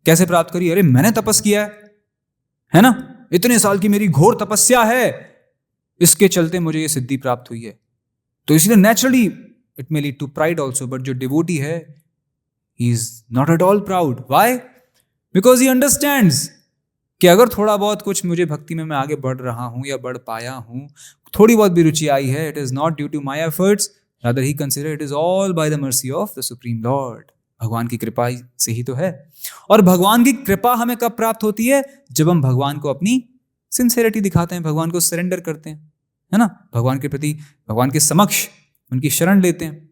कैसे प्राप्त करी? अरे मैंने तपस किया है ना, इतने साल की मेरी घोर तपस्या है, इसके चलते मुझे ये सिद्धि प्राप्त हुई है. तो इसलिए naturally it may lead to pride also. But जो डिवोटी है, he is not at all proud. Why? Because he understands कि अगर थोड़ा बहुत कुछ मुझे भक्ति में मैं आगे बढ़ रहा हूं या बढ़ पाया हूं, थोड़ी बहुत भी रुचि आई है, it is not due to my efforts, rather he consider it is all by the mercy of the supreme lord. भगवान की कृपा से ही तो है. और भगवान की कृपा हमें कब प्राप्त होती है? जब हम भगवान को अपनी सिंसेरिटी दिखाते हैं, भगवान को सरेंडर करते हैं, है ना, भगवान के प्रति, भगवान के समक्ष उनकी शरण लेते हैं.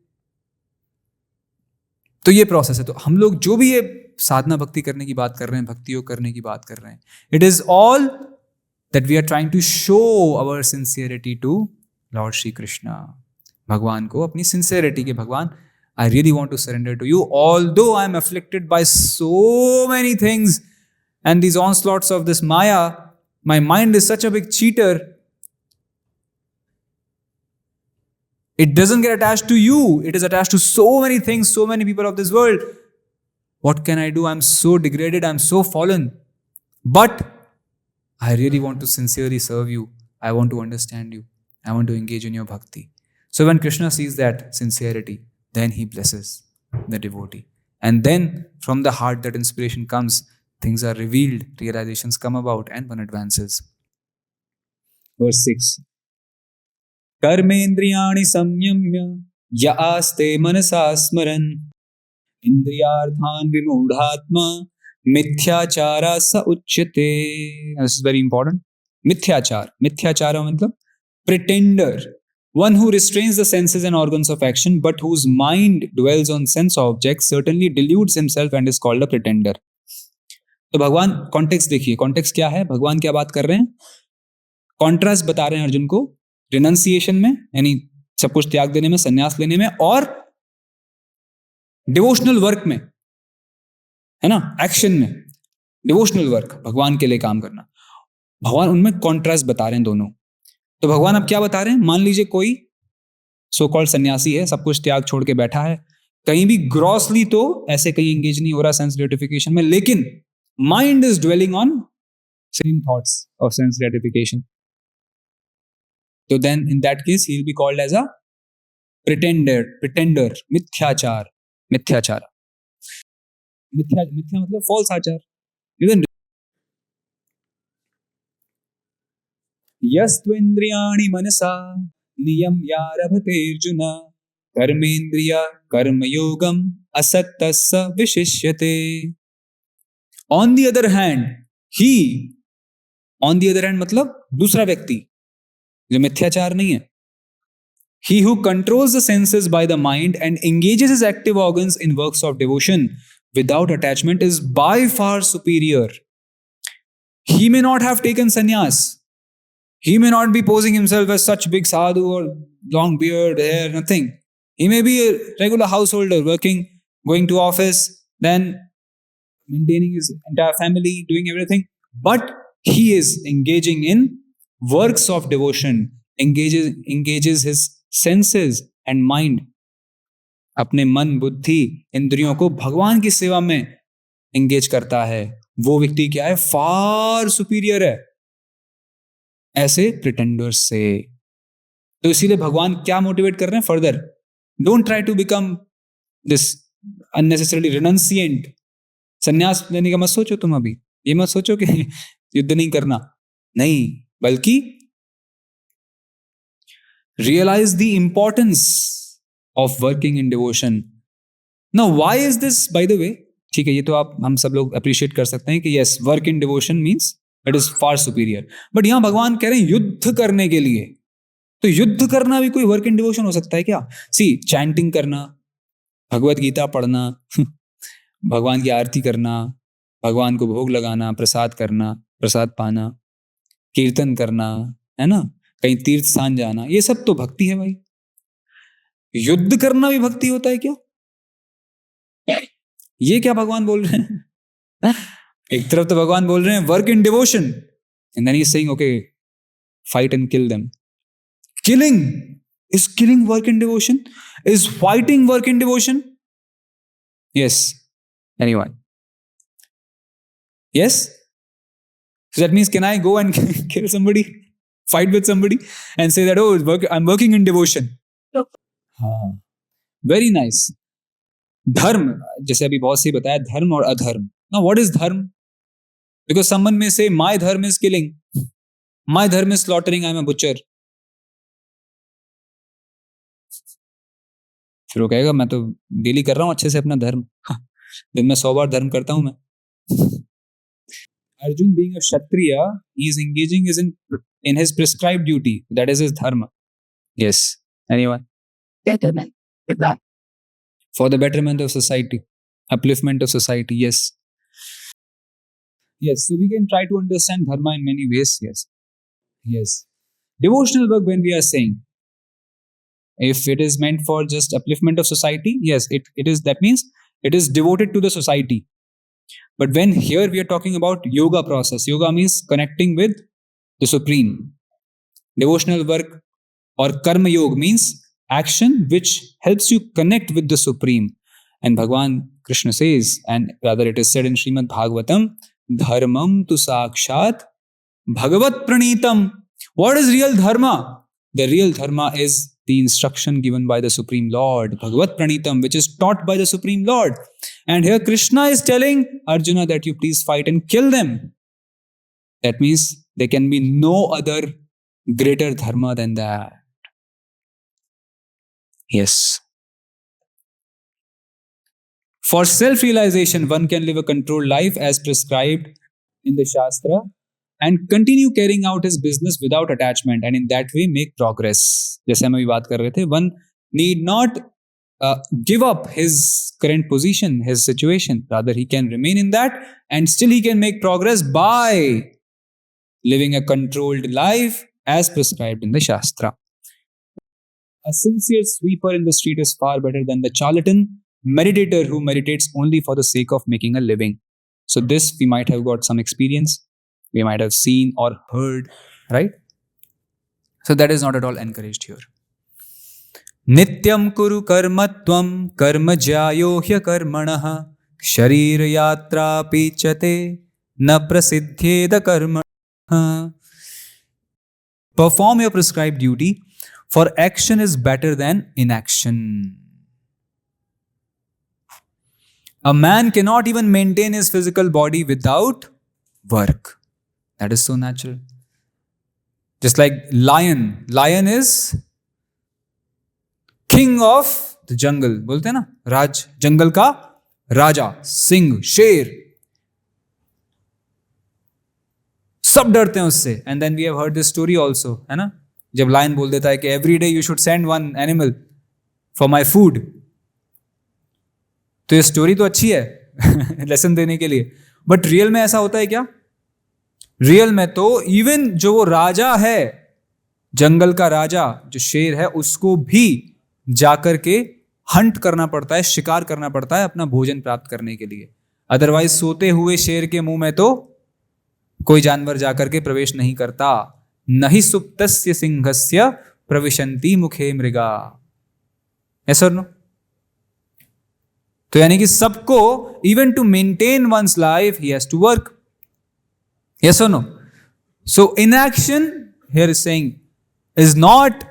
तो ये प्रोसेस है. तो हम लोग जो भी ये साधना भक्ति करने की बात कर रहे हैं, भक्ति योग करने की बात कर रहे हैं, it is all that we are trying to show our sincerity to lord Shri Krishna. भगवान को अपनी सिंसेरिटी के, भगवान I really want to surrender to you although I am afflicted by so many things and these onslaughts of this Maya, my mind is such a big cheater. It doesn't get attached to you. It is attached to so many things, so many people of this world. What can I do? I'm so degraded. I'm so fallen. But I really want to sincerely serve you. I want to understand you. I want to engage in your bhakti. So when Krishna sees that sincerity, then he blesses the devotee. And then from the heart that inspiration comes, things are revealed, realizations come about, and one advances. Verse 6. कर्मेन्द्रियाणि संयम्य य आस्ते मनसा स्मरन् इंद्रियार्थान् विमूढ़ात्मा मिथ्याचारा स उच्यते. This is very important. मिथ्याचार, मिथ्याचार मतलब pretender, one who restrains the senses and organs of action but whose mind dwells on sense objects certainly deludes himself and is called a pretender. तो भगवान context देखिए, कॉन्टेक्स्ट क्या है, भगवान क्या बात कर रहे हैं, कॉन्ट्रास्ट बता रहे हैं अर्जुन को रिनंसिएशन में, यानी सब कुछ त्याग देने में, संन्यास लेने में, और डिवोशनल वर्क में, है ना, एक्शन में, डिवोशनल वर्क, भगवान के लिए काम करना. भगवान उनमें कॉन्ट्रास्ट बता रहे हैं दोनों. तो भगवान अब क्या बता रहे हैं, मान लीजिए कोई सो कॉल्ड सन्यासी है, सब कुछ त्याग छोड़ के बैठा है, कहीं भी ग्रॉसली तो ऐसे कहीं एंगेज नहीं हो रहा सेंस ग्रेटिफिकेशन में, लेकिन mind is dwelling on same thoughts of sense gratification. So then in that case he will be called as a pretender, mithyachar, mithyachara. Mithya मतलब false आचार. Isn't it? यस्त्वेन्द्रियाणि मनसा नियम्यारभते अर्जुन कर्मेन्द्रिय कर्मयोगम असक्तस्य विशिष्यते. On the other hand, on the other hand मतलब दूसरा व्यक्ति जो मिथ्याचार नहीं है, he who controls the senses by the mind and engages his active organs in works of devotion without attachment is by far superior. He may not have taken sannyas. He may not be posing himself as such big sadhu or long beard, hair, nothing. He may be a regular householder working, going to office, then maintaining his entire family, doing everything, but he is engaging in works of devotion, engages his senses and mind, अपने मन, बुद्धि, इंद्रियों को भगवान की सेवा में engage करता है. वो व्यक्ति क्या है, फार सुपीरियर है ऐसे प्रिटेंडर्स से. तो इसीलिए भगवान क्या मोटिवेट कर रहे हैं further, don't try to become this unnecessarily renunciant. संन्यास लेने का मत सोचो तुम, अभी ये मत सोचो कि युद्ध नहीं करना, नहीं, बल्कि realize the importance of working in devotion. Now why is this, by the way, ठीक है, ये तो आप हम सब लोग अप्रिशिएट कर सकते हैं कि yes, work in devotion means it is far superior, but यहां भगवान कह रहे हैं युद्ध करने के लिए. तो युद्ध करना भी कोई वर्क इन डिवोशन हो सकता है क्या? सी, चैंटिंग करना, भगवत गीता पढ़ना, भगवान की आरती करना, भगवान को भोग लगाना, प्रसाद करना, प्रसाद पाना, कीर्तन करना, है ना, कहीं तीर्थ स्थान जाना, ये सब तो भक्ति है भाई. युद्ध करना भी भक्ति होता है क्या? ये क्या भगवान बोल रहे हैं? एक तरफ तो भगवान बोल रहे हैं work in devotion, and then he is saying okay, fight and kill them. Killing, is killing work in devotion? Is fighting work in devotion? Yes. Anyone? Yes? So that means, can I go and kill somebody, fight with somebody and say that, oh, I'm working in devotion? No. हाँ, very nice. धर्म, जैसे अभी बहुत सही बताया, धर्म और अधर्म. Now what is धर्म? Because someone may say my dharma is killing, my dharma is slaughtering, I'm a butcher. फिर वो कहेगा मैं तो डेली कर रहा हूं अच्छे से अपना धर्म, दिन में 100 बार धर्म करता हूं मैं. Arjun being a Kshatriya, he is engaging in his prescribed duty, that is his dharma. Yes. Anyone? Betterment. For the betterment of society, upliftment of society. Yes. Yes. So we can try to understand dharma in many ways. Yes. Yes. Devotional work, when we are saying, If it is meant for just upliftment of society, yes, it is. That means it is devoted to the society. But when here we are talking about yoga process, yoga means connecting with the supreme. Devotional work or karma yoga means action which helps you connect with the supreme. And Bhagwan Krishna says, and rather it is said in Srimad Bhagavatam, dharmam tu sakshat bhagavat pranitam. What is real dharma? The real dharma is the instruction given by the Supreme Lord, Bhagavat Pranitam, which is taught by the Supreme Lord. And here Krishna is telling Arjuna that you please fight and kill them. That means there can be no other greater dharma than that. Yes. For self-realization, one can live a controlled life as prescribed in the Shastra and continue carrying out his business without attachment, and in that way make progress. जैसे हम अभी बात कर रहे थे, one need not give up his current position, his situation. Rather, he can remain in that and still he can make progress by living a controlled life as prescribed in the Shastra. A sincere sweeper in the street is far better than the charlatan meditator who meditates only for the sake of making a living. So this we might have got some experience, we might have seen or heard, right? So that is not at all encouraged here. Nityam kuru karmatvam karma jayo hya karmanah sharir yatra pichate na prasidhyeda karmanah. Perform your prescribed duty, for action is better than inaction. A man cannot even maintain his physical body without work. That is so natural. Just like lion. Lion is king of the jungle. बोलते हैं ना, राज, जंगल का राजा, सिंह, शेर. सब डरते हैं उससे. And then we have heard this story also, है ना? जब लायन बोल देता है कि every day you should send one animal for my food. तो ये स्टोरी तो अच्छी है लेसन देने के लिए, बट रियल में ऐसा होता है क्या? रियल में तो इवन जो वो राजा है, जंगल का राजा, जो शेर है, उसको भी जाकर के हंट करना पड़ता है, शिकार करना पड़ता है अपना भोजन प्राप्त करने के लिए. अदरवाइज सोते हुए शेर के मुंह में तो कोई जानवर जाकर के प्रवेश नहीं करता. नहीं सुप्तस्य सिंहस्य प्रविशन्ति मुखे मृगा. ऐसा नो? तो यानी कि सबको, even to maintain one's life, he has to work. Yes or no? So inaction, here is saying, is not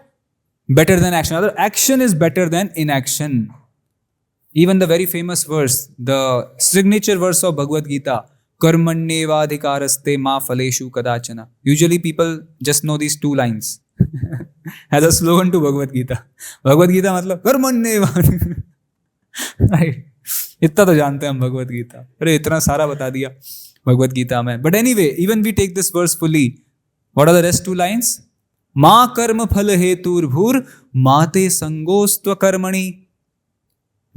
better than action. Rather, action is better than inaction. Even the very famous verse, the signature verse of Bhagavad Gita, Karmanyevadhikaraste ma phaleshu kadachana. Usually people just know these two lines as a slogan to Bhagavad Gita. Bhagavad Gita मतलब कर्मण्येवाधिकारस्ते. Right? इतना तो जानते हैं हम भगवत गीता. अरे इतना सारा बता दिया भगवत गीता में. But anyway, even we take this verse fully. What are the rest two lines? Ma karma phal hetur bhur mate sangostva karmani.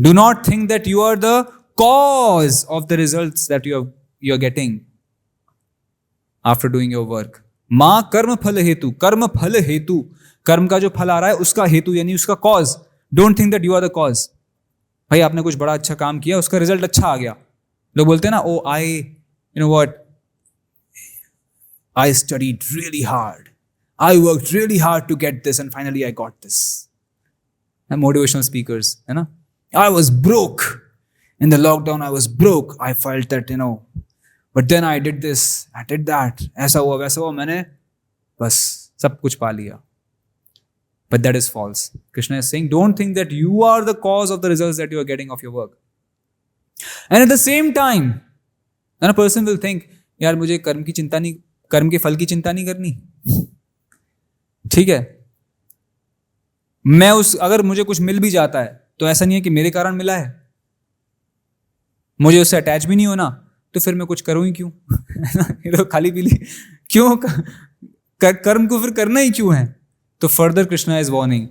Do not think that you are the cause of the results that you are getting after doing your work. Ma karma phal hetu. Karma phal hetu. कर्म का जो फल आ रहा है उसका हेतु यानी उसका cause. Don't think that you are the cause. भाई आपने कुछ बड़ा अच्छा काम किया, उसका रिजल्ट अच्छा आ गया. लोग बोलते हैं ना, ओ आई you know what, I studied really hard, I worked really hard to get this and finally I got this. And motivational speakers, है ना, I was broke in the lockdown, I was broke, I felt that, you know, but then I did this, I did that, ऐसा हुआ वैसा हुआ, मैंने बस सब कुछ पा लिया. But that is false. Krishna is saying, don't think that you are the cause of the results that you are getting of your work. And at the same time, then a person will think, यार मुझे कर्म की चिंता नहीं, कर्म के फल की चिंता नहीं करनी. ठीक है, मैं अगर मुझे कुछ मिल भी जाता है तो ऐसा नहीं है कि मेरे कारण मिला है, मुझे उससे अटैच भी नहीं होना, तो फिर मैं कुछ करूं ही क्यों? ये तो खाली पीली क्यों, कर्म को फिर करना ही क्यों है? तो फर्दर कृष्णा इज वार्निंग,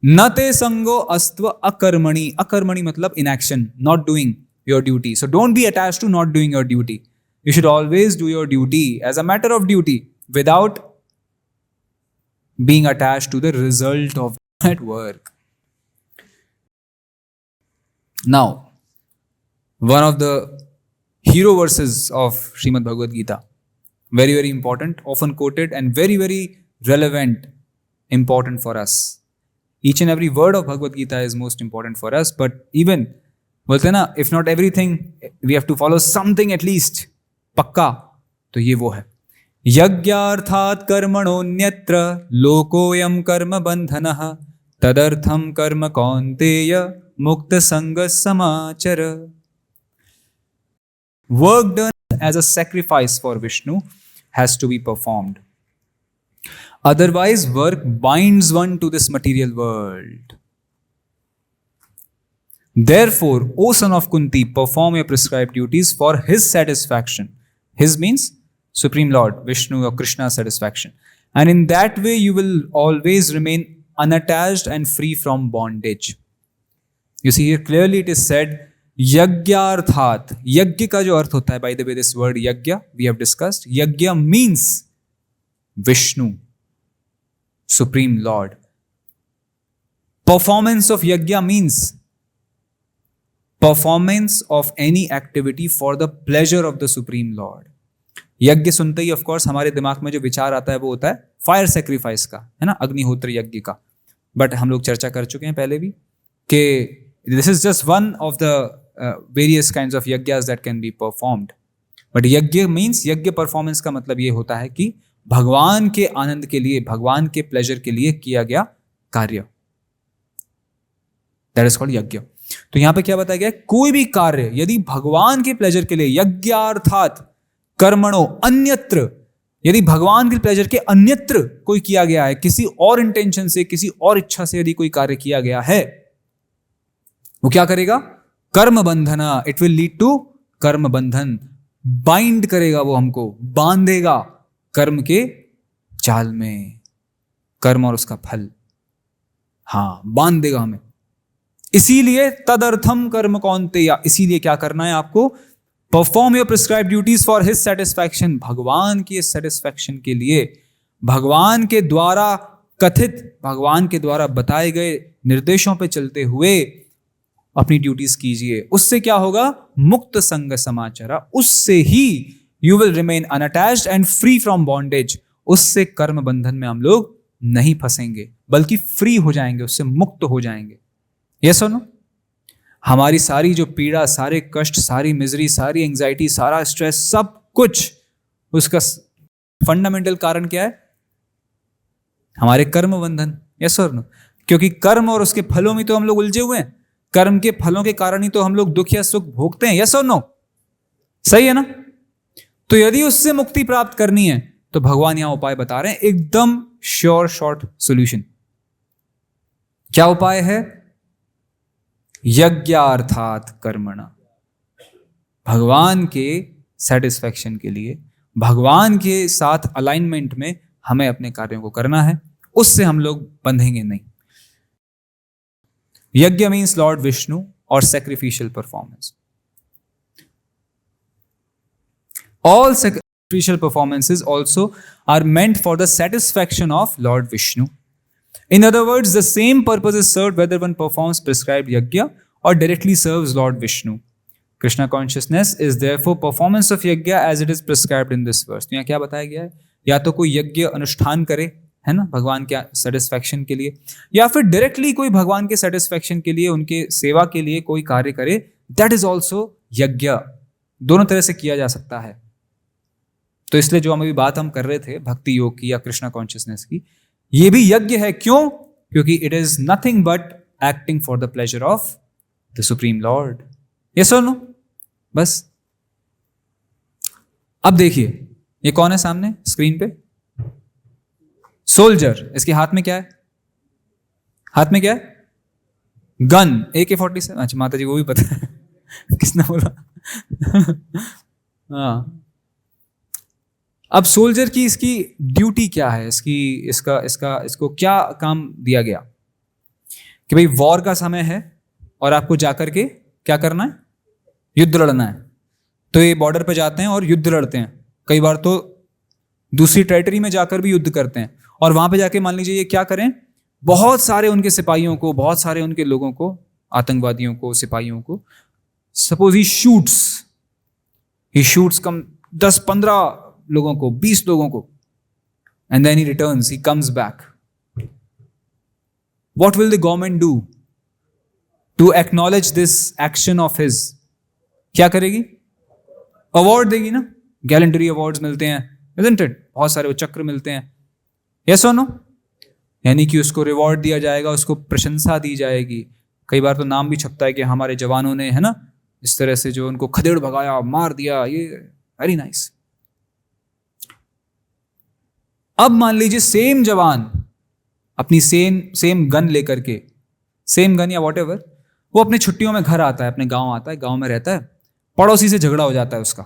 न ते संगो अस्त्व अकर्मणि. अकर्मणि मतलब inaction, not doing your duty. So don't be attached to not doing your duty. You should always do your duty as a matter of duty without being attached to the result of at work. Now, one of the hero verses of Srimad Bhagavad Gita, very, very important, often quoted and very, very relevant, important for us. Each and every word of Bhagavad Gita is most important for us, but even बोलते हैं ना, if not everything, we have to follow something at least, पक्का, तो ये वो है, यज्ञार्थात् कर्मणोऽन्यत्र लोकोऽयं कर्म बन्धनः तदर्थं कर्म कौन्तेय मुक्त संग समाचर. Work done as a sacrifice for Vishnu has to be performed. Otherwise, work binds one to this material world. Therefore, O son of Kunti, perform your prescribed duties for his satisfaction. His means Supreme Lord, Vishnu or Krishna's satisfaction. And in that way, you will always remain unattached and free from bondage. You see here clearly it is said, Yagyarthat. Yagya का जो अर्थ होता है, by the way, this word Yagya, we have discussed. Yagya means Vishnu, Supreme Lord. Performance of Yagya means performance of any activity for the pleasure of the Supreme Lord. यज्ञ सुनते ही of course हमारे दिमाग में जो विचार आता है वो होता है फायर सेक्रीफाइस का, है ना, अग्निहोत्र यज्ञ का. बट हम लोग चर्चा कर चुके हैं पहले भी कि this is just one of the various kinds of yajnas that can be performed. But yajna means, यज्ञ परफॉर्मेंस का मतलब ये होता है कि भगवान के आनंद के लिए, भगवान के प्लेजर के लिए किया गया कार्य, दैट इज कॉल्ड यज्ञ. तो यहां पे क्या बताया गया, कोई भी कार्य यदि भगवान के प्लेजर के लिए, यज्ञार्थात् कर्मणो अन्यत्र, यदि भगवान के प्लेजर के अन्यत्र कोई किया गया है, किसी और इंटेंशन से, किसी और इच्छा से यदि कोई कार्य किया गया है, वो क्या करेगा, कर्म बंधना, इट विल लीड टू कर्म बंधन. बाइंड करेगा, वो हमको बांधेगा कर्म के जाल में, कर्म और उसका फल, हाँ, बांध देगा हमें. इसीलिए तदर्थम कर्म कौन्तेय, इसीलिए क्या करना है आपको, perform your prescribe duties for his satisfaction, भगवान की सेटिस्फैक्शन के लिए, भगवान के द्वारा कथित, भगवान के द्वारा बताए गए निर्देशों पे चलते हुए अपनी ड्यूटीज कीजिए. उससे क्या होगा, मुक्त संग समाचारा, उससे ही you will remain unattached and free from bondage. उससे कर्म बंधन में हम लोग नहीं फंसेंगे, बल्कि फ्री हो जाएंगे, उससे मुक्त हो जाएंगे. ये सुनो, हमारी सारी जो पीड़ा, सारे कष्ट, सारी मिजरी, सारी एंजाइटी, सारा स्ट्रेस, सब कुछ, उसका फंडामेंटल कारण क्या है, हमारे कर्म बंधन. यस और नो, क्योंकि कर्म और उसके फलों में तो हम लोग उलझे हुए हैं. कर्म के फलों के कारण ही तो हम लोग दुख या सुख भोगते हैं. यस और नो, सही है ना. तो यदि उससे मुक्ति प्राप्त करनी है तो भगवान यहां उपाय बता रहे हैं, एकदम श्योर शॉर्ट सॉल्यूशन. क्या उपाय है, यज्ञार्थात् कर्मणा, भगवान के सेटिस्फैक्शन के लिए, भगवान के साथ अलाइनमेंट में हमें अपने कार्यों को करना है, उससे हम लोग बंधेंगे नहीं. यज्ञ मीन्स लॉर्ड विष्णु और sacrificial performance. All sacrificial performances also are meant for the satisfaction of Lord Vishnu. In other words, the same purpose is served whether one performs prescribed yajna or directly serves Lord Vishnu. Krishna consciousness is therefore performance of yajna as it is prescribed in this verse. तो यहाँ क्या बताया गया है, या तो कोई यज्ञ अनुष्ठान करे, है ना, भगवान के सेटिस्फैक्शन के लिए, या फिर डायरेक्टली कोई भगवान के सेटिस्फैक्शन के लिए, उनके सेवा के लिए कोई कार्य करे, दैट इज ऑल्सो यज्ञ. दोनों तरह से किया जा सकता है. तो इसलिए जो हम अभी बात हम कर रहे थे भक्ति योग की या कृष्णा कॉन्शियसनेस की, ये भी यज्ञ है. क्यों, क्योंकि it is nothing but acting for the pleasure of the supreme Lord. Yes और नो, बस. अब देखिए, ये कौन है सामने स्क्रीन पे, सोल्जर. इसके हाथ में क्या है, हाथ में क्या है, गन, AK-47. अच्छा, माता जी को भी पता है. किसने बोला? हाँ. अब सोल्जर की इसकी ड्यूटी क्या है, इसको क्या काम दिया गया कि भाई वॉर का समय है और आपको जाकर के क्या करना है, युद्ध लड़ना है. तो ये बॉर्डर पे जाते हैं और युद्ध लड़ते हैं. कई बार तो दूसरी टेरिटरी में जाकर भी युद्ध करते हैं. और वहां पे जाके मान लीजिए ये क्या करें, बहुत सारे उनके सिपाहियों को, बहुत सारे उनके लोगों को, आतंकवादियों को, सिपाहियों को, सपोज ही शूट्स कम 10-15 लोगों को, 20 लोगों को, and then he returns, he comes back. What will the government do to acknowledge this action of his? क्या करेगी? अवार्ड देगी ना, गैलेंट्री अवार्ड्स मिलते हैं, isn't it? बहुत सारे वो चक्र मिलते हैं, yes or no? यानी कि उसको रिवॉर्ड दिया जाएगा, उसको प्रशंसा दी जाएगी. कई बार तो नाम भी छपता है कि हमारे जवानों ने, है ना, इस तरह से जो उनको खदेड़ भगाया, मार दिया, ये वेरी नाइस. अब मान लीजिए सेम जवान अपनी सेम गन लेकर के, सेम गन या व्हाटएवर, वो अपने छुट्टियों में घर आता है, अपने गांव आता है, गांव में रहता है, पड़ोसी से झगड़ा हो जाता है उसका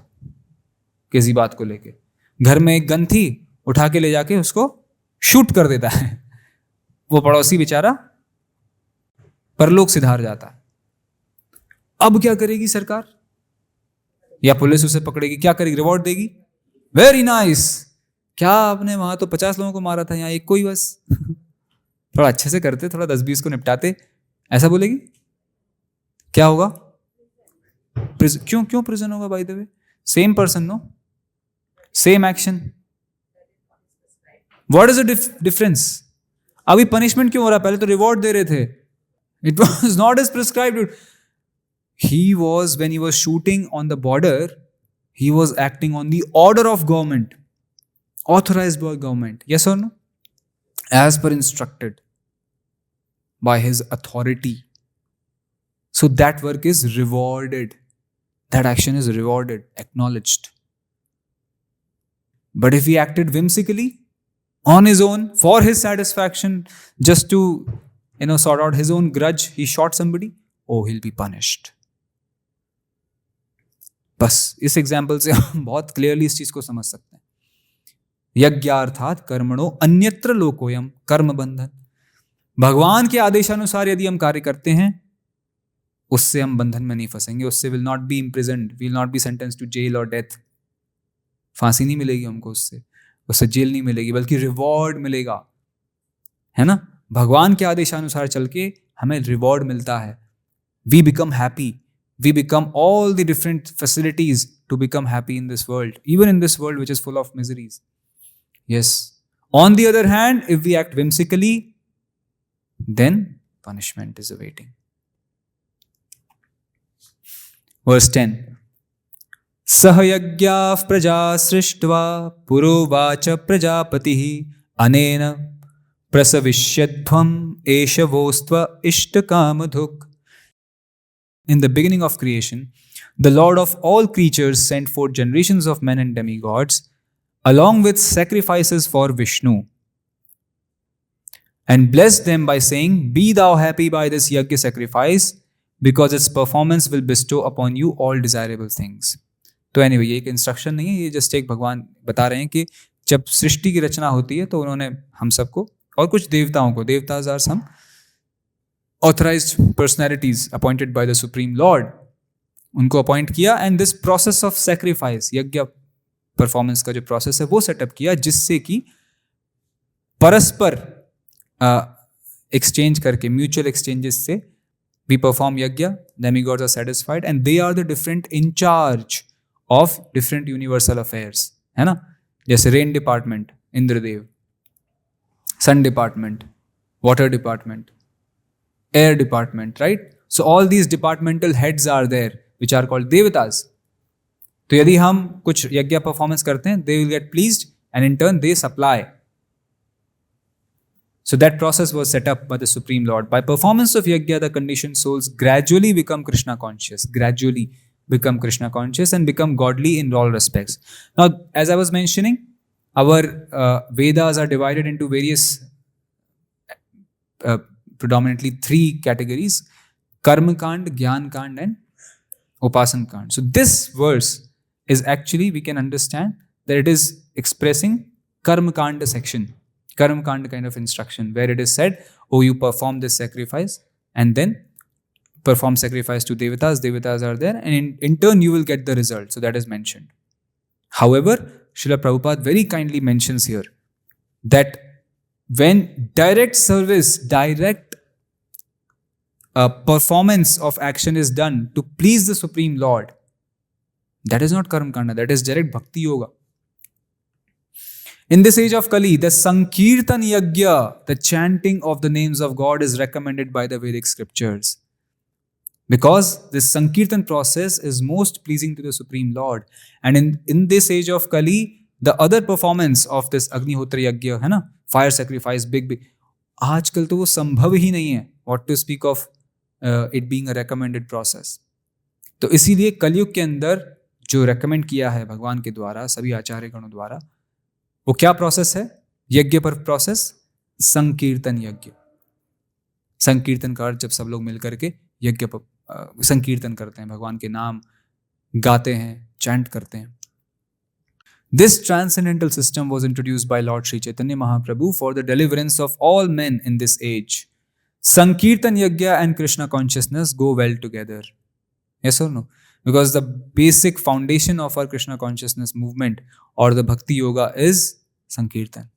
किसी बात को लेके. घर में एक गन थी, उठा के ले जाके उसको शूट कर देता है. वो पड़ोसी बेचारा परलोक सिधार जाता है. अब क्या करेगी सरकार या पुलिस? उसे पकड़ेगी, क्या करेगी? रिवॉर्ड देगी. वेरी नाइस, क्या आपने वहां तो 50 लोगों को मारा था, यहाँ एक को ही बस. थोड़ा अच्छे से करते, थोड़ा 10-20 को निपटाते, ऐसा बोलेगी. क्या होगा? क्यों प्रिजन होगा? By the way same person, no, same action. What is the difference? अभी पनिशमेंट क्यों हो रहा? पहले तो रिवॉर्ड दे रहे थे. It was not as prescribed. He was, when he was shooting on the border, he was acting on the order of government, authorized by government. Yes or no? As per instructed by his authority. So that work is rewarded. That action is rewarded, acknowledged. But if he acted whimsically, on his own, for his satisfaction, just to, sort out his own grudge, he shot somebody, oh, he'll be punished. बस इस example से हम बहुत clearly इस चीज को समझ सकते हैं. यज्ञार्थात कर्मणो अन्यत्र लोकोयम कर्म बंधन. भगवान के आदेशानुसार यदि हम कार्य करते हैं, उससे हम बंधन में नहीं फंसेंगे, उससे will not be imprisoned, will not be sentence to jail or death. फांसी नहीं मिलेगी हमको, उससे जेल नहीं मिलेगी, बल्कि रिवॉर्ड मिलेगा, है ना. भगवान के आदेशानुसार चल के हमें रिवॉर्ड मिलता है. We become happy. We become all the different facilities to become happy in this world, even in this world which is full of miseries. Yes. On the other hand, if we act whimsically, then punishment is awaiting. Verse 10. Sahayagyav praja srishtva purovacha prajapatihi anena prasavishyadhvam eshavostva ishtakamadhuk. In the beginning of creation, the Lord of all creatures sent forth generations of men and demigods, along with sacrifices for Vishnu, and blessed them by saying, "Be thou happy by this yajna sacrifice, because its performance will bestow upon you all desirable things." तो anyway, ये एक instruction नहीं है, ये just एक भगवान बता रहे हैं कि जब सृष्टि की रचना होती है तो उन्होंने हम सबको और कुछ देवताओं को, devatas are some authorized personalities appointed by the Supreme Lord, उनको अपॉइंट किया, and this process of sacrifice, यज्ञ परफॉर्मेंस का जो प्रोसेस है वो सेटअप किया, जिससे कि परस्पर एक्सचेंज करके, म्यूचुअल एक्सचेंजेस से we perform yajna, demigods are satisfied and they are the different incharge of different universal affairs, है ना. जैसे rain department Indradev, sun department water department, air department, right? So all these departmental heads are there, which are called devatas. तो यदि हम कुछ यज्ञ performance करते हैं, they will get pleased and in turn they supply. So that process was set up by the Supreme Lord. By performance of yajna, the conditioned souls gradually become Krishna conscious and become godly in all respects. Now, as I was mentioning, our Vedas are divided into various predominantly 3 categories: Karma Kand, Gyan Kand and Upasan Kand. So this verse is actually, we can understand that it is expressing Karma Kanda section, Karma Kanda kind of instruction, where it is said, oh, you perform this sacrifice and then perform sacrifice to devatas are there, and in turn you will get the result. So that is mentioned. However, Srila Prabhupada very kindly mentions here that when direct service, direct performance of action is done to please the Supreme Lord, that is not karma kanda, that is direct bhakti yoga. In this age of Kali, the Sankirtan Yajna, the chanting of the names of God, is recommended by the Vedic scriptures. Because this Sankirtan process is most pleasing to the Supreme Lord. And in this age of Kali, the other performance of this Agnihotra Yajna, है ना, fire sacrifice, big, आजकल तो वो संभव ही नहीं है. What to speak of it being a recommended process. तो इसीलिए कलयुग के अंदर जो recommend किया है भगवान के द्वारा, सभी आचार्य गणों द्वारा, वो क्या प्रोसेस है? यज्ञ पर प्रोसेस, संकीर्तन यज्ञ. संकीर्तन का अर्थ जब सब लोग मिलकर के यज्ञ पर संकीर्तन करते हैं, भगवान के नाम गाते हैं, चैंट करते हैं. This transcendental system was introduced by Lord Sri Chaitanya Mahaprabhu for the deliverance of all men in this age. Sankirtan Yajna and Krishna consciousness go well together. Yes or no? Because the basic foundation of our Krishna consciousness movement or the Bhakti Yoga is Sankirtan.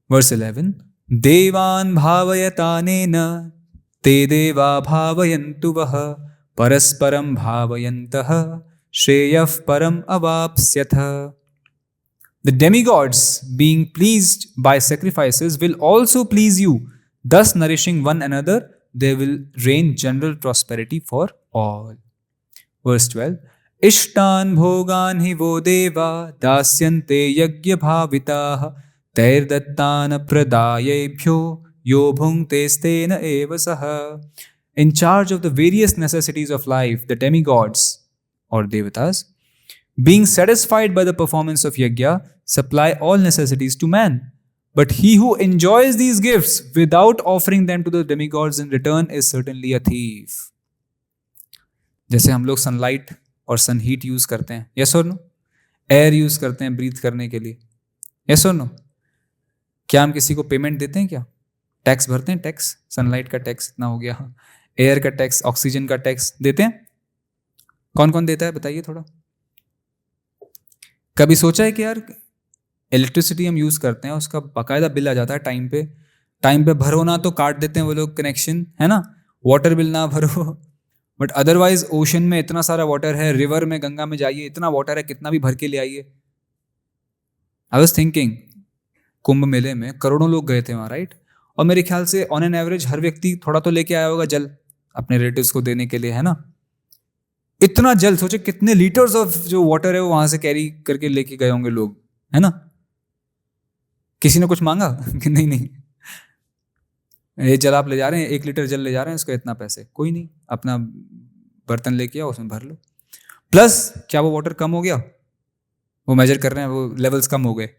Verse 11. Devan bhavayatanena te deva bhavayantu vaha parasparam bhavayantah Shreyaf param avapsyatha. The demigods, being pleased by sacrifices, will also please you, thus nourishing one another. There will reign general prosperity for all. Verse 12. Ishtan bhogan hi vo deva dasyante yajna bhavitaha tairdattana pradayebhyo yo bhungte stena eva saha. In charge of the various necessities of life, the demigods or devatas, being satisfied by the performance of yajna, supply all necessities to man. But he who enjoys these gifts without offering them to the demigods in return is certainly a thief. जैसे हम लोग sunlight और सन heat use करते हैं, yes और no, air use करते हैं breathe करने के लिए, यस और नो, क्या हम किसी को पेमेंट देते हैं? क्या टैक्स भरते हैं? टैक्स, सनलाइट का टैक्स इतना हो गया, एयर का टैक्स, ऑक्सीजन का टैक्स देते हैं. कौन कौन देता है बताइए थोड़ा. कभी सोचा है कि यार इलेक्ट्रिसिटी हम यूज करते हैं, उसका बाकायदा बिल आ जाता है टाइम पे भरो ना तो काट देते हैं वो लोग कनेक्शन, है ना. वाटर बिल ना भरो, बट अदरवाइज ओशन में इतना सारा वाटर है, रिवर में गंगा में जाइए, इतना वाटर है, कितना भी भर के ले आइए. आई वाज थिंकिंग, कुंभ मेले में करोड़ों लोग गए थे वहाँ, राइट, और मेरे ख्याल से ऑन एन एवरेज हर व्यक्ति थोड़ा तो लेके आया होगा जल अपने रिलेटिव्स को देने के लिए, है ना. इतना जल, सोचे कितने लीटर्स ऑफ जो वाटर है वो वहां से कैरी करके लेके गए होंगे लोग, है ना. किसी ने कुछ मांगा कि नहीं, ये जल आप ले जा रहे हैं, 1 लीटर जल ले जा रहे हैं, इसका इतना पैसे, कोई नहीं, अपना बर्तन लेके आओ, उसमें भर लो. प्लस क्या वो वाटर कम हो गया? वो मेजर कर रहे हैं, वो लेवल्स कम हो गए.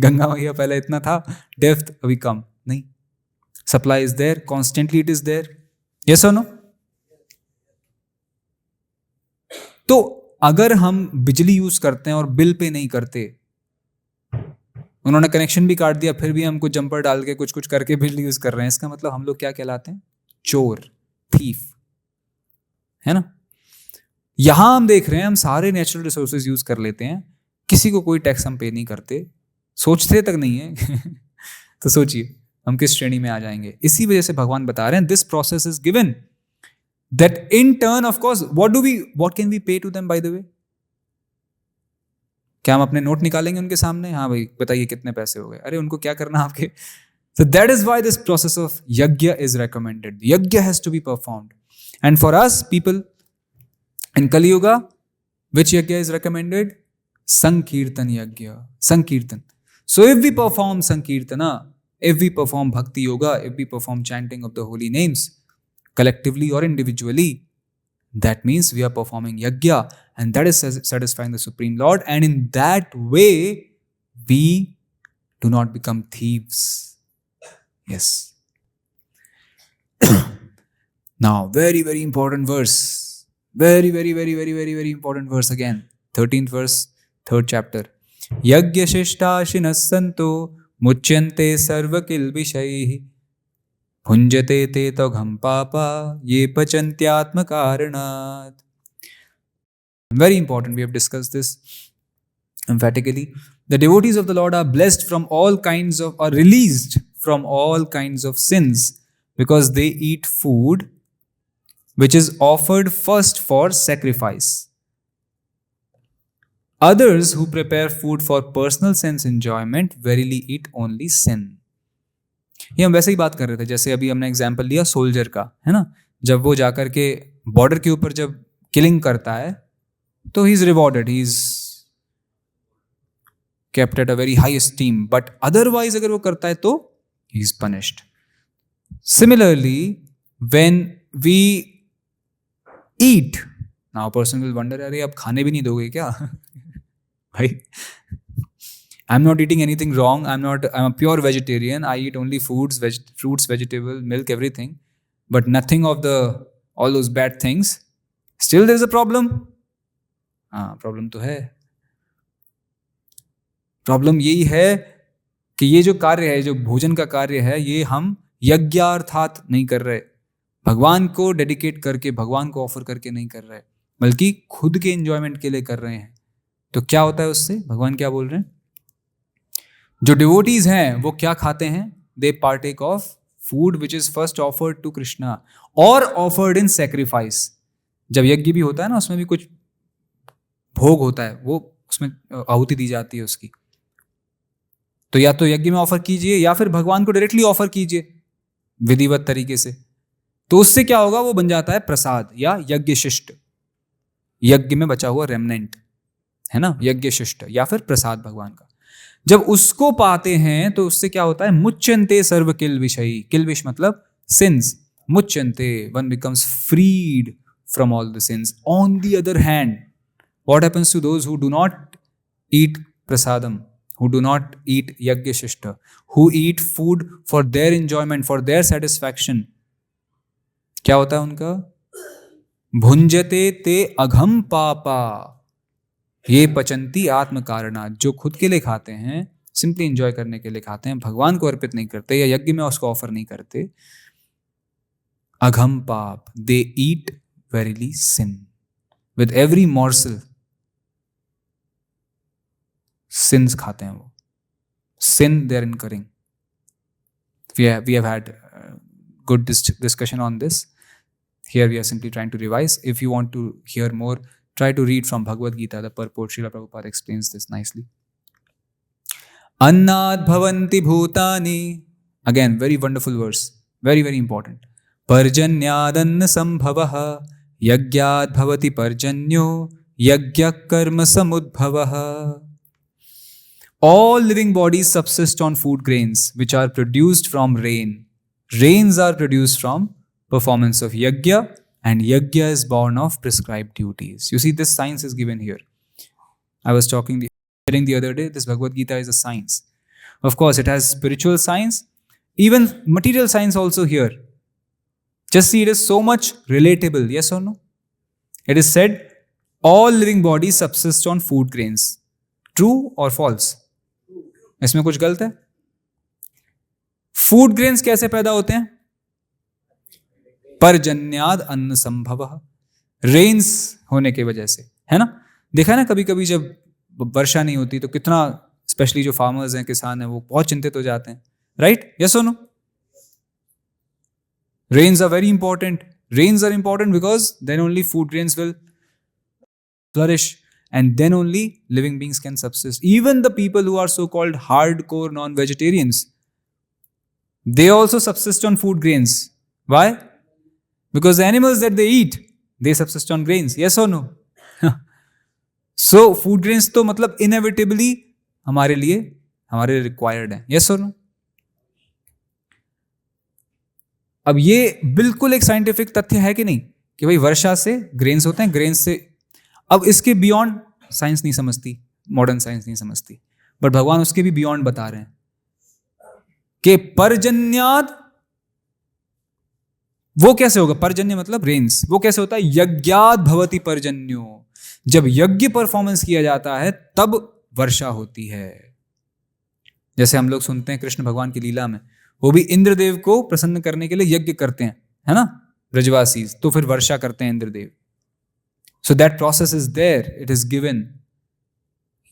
गंगा मैया पहले इतना था डेप्थ, अभी कम नहीं. Supply is there, constantly it is there, yes और नो. तो अगर हम बिजली यूज करते हैं और बिल पे नहीं करते, उन्होंने कनेक्शन भी काट दिया, फिर भी हमको जंपर डाल के कुछ करके बिजली यूज कर रहे हैं, इसका मतलब हम लोग क्या कहलाते हैं? चोर, थीफ, है ना. यहां हम देख रहे हैं, हम सारे नेचुरल रिसोर्सेज यूज कर लेते हैं, किसी को कोई टैक्स हम पे नहीं करते, सोचते तक नहीं है. तो सोचिए हम किस श्रेणी में आ जाएंगे. इसी वजह से भगवान बता रहे हैं, this process is given that in turn, of course, what can we pay to them, by the way? क्या हम अपने नोट निकालेंगे उनके सामने? हाँ भाई बताइए कितने पैसे हो गए, अरे उनको क्या करना आपके. So that is why this process of yajna is recommended. Yajna has to be performed, and for us people in Kali Yuga, which yajna is recommended? Sankirtan yajna, Sankirtan. So if we perform Sankirtana, if we perform Bhakti Yoga, if we perform chanting of the holy names collectively or individually, that means we are performing yajna, and that is satisfying the Supreme Lord, and in that way we do not become thieves. Yes. Now very important verse, very important verse again, 13th verse, 3rd chapter. Yajna shishtashinas santo muchyante sarva kilvishaihi भुंजते ते तो घम पापा ये पचन्त्यात्म कारणात्. Very important, we have discussed this emphatically, The devotees of the Lord are blessed from all kinds of, or released from all kinds of sins, because they eat food which is offered first for sacrifice. Others who prepare food for personal sense enjoyment verily eat only sin. ये हम वैसे ही बात कर रहे थे, जैसे अभी हमने एग्जाम्पल लिया सोल्जर का, है ना, जब वो जाकर के बॉर्डर के ऊपर जब किलिंग करता है तो he is rewarded, he is kept at a very high esteem, but otherwise अगर वो करता है तो he is punished. Similarly, when we eat, now a person will wonder, अरे आप खाने भी नहीं दोगे क्या? भाई, I'm not eating anything wrong. I'm a pure vegetarian. I eat only fruits, vegetable, milk, everything, but nothing of all those bad things. Still there is a problem. हाँ, problem तो है. प्रॉब्लम यही है कि ये जो कार्य है, जो भोजन का कार्य है, ये हम यज्ञार्थात नहीं कर रहे, भगवान को डेडिकेट करके, भगवान को ऑफर करके नहीं कर रहे, बल्कि खुद के एंजॉयमेंट के लिए कर रहे हैं. तो क्या होता है उससे? भगवान क्या बोल रहे हैं? जो डिवोटीज हैं वो क्या खाते हैं? They partake of food which is first offered to Krishna or offered in sacrifice. जब यज्ञ भी होता है ना, उसमें भी कुछ भोग होता है, वो उसमें आहुति दी जाती है उसकी. तो या तो यज्ञ में ऑफर कीजिए या फिर भगवान को डायरेक्टली ऑफर कीजिए विधिवत तरीके से. तो उससे क्या होगा? वो बन जाता है प्रसाद या यज्ञ शिष्ट, यज्ञ में बचा हुआ रेमनेंट, है ना, यज्ञ शिष्ट या फिर प्रसाद भगवान का. जब उसको पाते हैं तो उससे क्या होता है? मुच्यन्ते सर्व किल विषयी. किल विष मतलब सिंस. मुच्यन्ते, one becomes freed from all the sins. On the other hand, what happens to those who do not eat prasadam, who do not eat yajna shishta, who eat food for their enjoyment, for their satisfaction? क्या होता है उनका? भुंजते ते अघम पापा ये पचंती आत्म कारणात. जो खुद के लिए खाते हैं, सिंपली एंजॉय करने के लिए खाते हैं, भगवान को अर्पित नहीं करते या यज्ञ में उसको ऑफर नहीं करते, अघम पाप, they eat verily sin. With every morsel sins खाते हैं वो. sin they are incurring. We have had good discussion on this. Here we are simply trying to revise. If you want to hear more, try to read from Bhagavad Gita. The purport, Srila Prabhupada explains this nicely. Annad bhavanti bhutani. Again, very wonderful verse. Very, very important. Parjanyadanna sambhavaha yagyad bhavati parjanyo yagyak karma samudbhavaha. All living bodies subsist on food grains which are produced from rain. Rains are produced from performance of yajna, and yajna is born of prescribed duties. You see, this science is given here. I was sharing the other day, this Bhagavad Gita is a science. Of course, it has spiritual science, even material science also here. Just see, it is so much relatable, yes or no? It is said, all living bodies subsist on food grains. True or false? इसमें कुछ गलत है? Food grains कैसे पैदा होते हैं? परजन्याद अन्न संभवः, rains होने की वजह से, है ना. देखा है ना, कभी कभी जब वर्षा नहीं होती तो कितना, स्पेशली जो फार्मर्स हैं, किसान हैं, वो बहुत चिंतित हो जाते हैं, राइट? यस और no? Rains are very important. Rains are important because then only food grains will flourish, and then only living beings can subsist. Even the people who are so-called hardcore non-vegetarians, they also subsist on food grains. Why? Because the animals that they eat, they subsist on grains. Yes or no? So food grains तो मतलब inevitably हमारे लिए required है. Yes or no? अब ये बिल्कुल एक scientific तथ्य है कि नहीं, कि भाई वर्षा से ग्रेन्स होते हैं, ग्रेन्स से. अब इसके बियॉन्ड साइंस नहीं समझती, मॉडर्न साइंस नहीं समझती, बट भगवान उसके भी बियॉन्ड बता रहे हैं कि परजन्याद, वो कैसे होगा? परजन्य मतलब रेन्स. वो कैसे होता है? यज्ञाद भवति परजन्यो. जब यज्ञ परफॉर्मेंस किया जाता है तब वर्षा होती है. जैसे हम लोग सुनते हैं कृष्ण भगवान की लीला में, वो भी इंद्रदेव को प्रसन्न करने के लिए यज्ञ करते हैं, है ना, ब्रजवासी, तो फिर वर्षा करते हैं Indradev. So that process is there, it is given.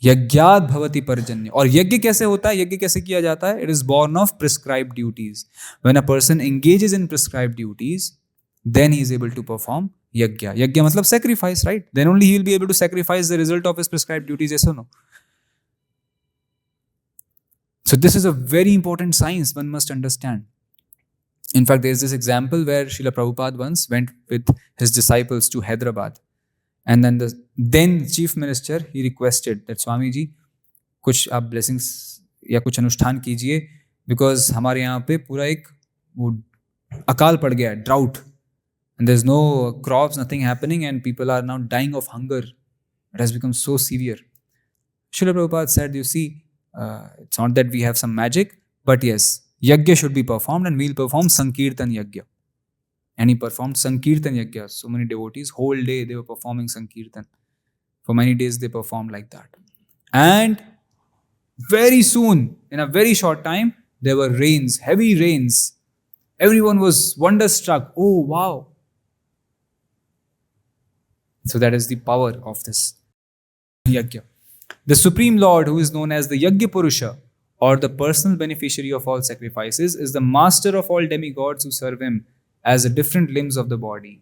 यज्ञात भवति पर्जन्य। और यज्ञ कैसे होता है, यज्ञ कैसे किया जाता है? It is born of prescribed duties. When a person engages in prescribed duties, then he is able to perform yajna. Yajna matlab sacrifice, right? Then only he will be able to sacrifice the result of his prescribed duties, yes or no? So this is a very important science one must understand. In fact, there is this example where Srila Prabhupada once went with his disciples to Hyderabad, and then the then chief minister, he requested that Swami ji, कुछ आप blessings या कुछ अनुष्ठान कीजिए, because हमारे यहाँ पे पूरा एक वो अकाल पड़ गया है, drought. And there's no crops, nothing happening, and people are now dying of hunger. It has become so severe. Srila Prabhupada said, you see, it's not that we have some magic, but yes, yajna should be performed, and we'll perform Sankirtan yajna. And he performed Sankirtan yajna. So many devotees, whole day they were performing Sankirtan. For many days they performed like that. And very soon, in a very short time, there were rains, heavy rains. Everyone was wonderstruck. Oh, wow. So that is the power of this yajna. The Supreme Lord, who is known as the Yajna Purusha, or the personal beneficiary of all sacrifices, is the master of all demigods who serve him as the different limbs of the body.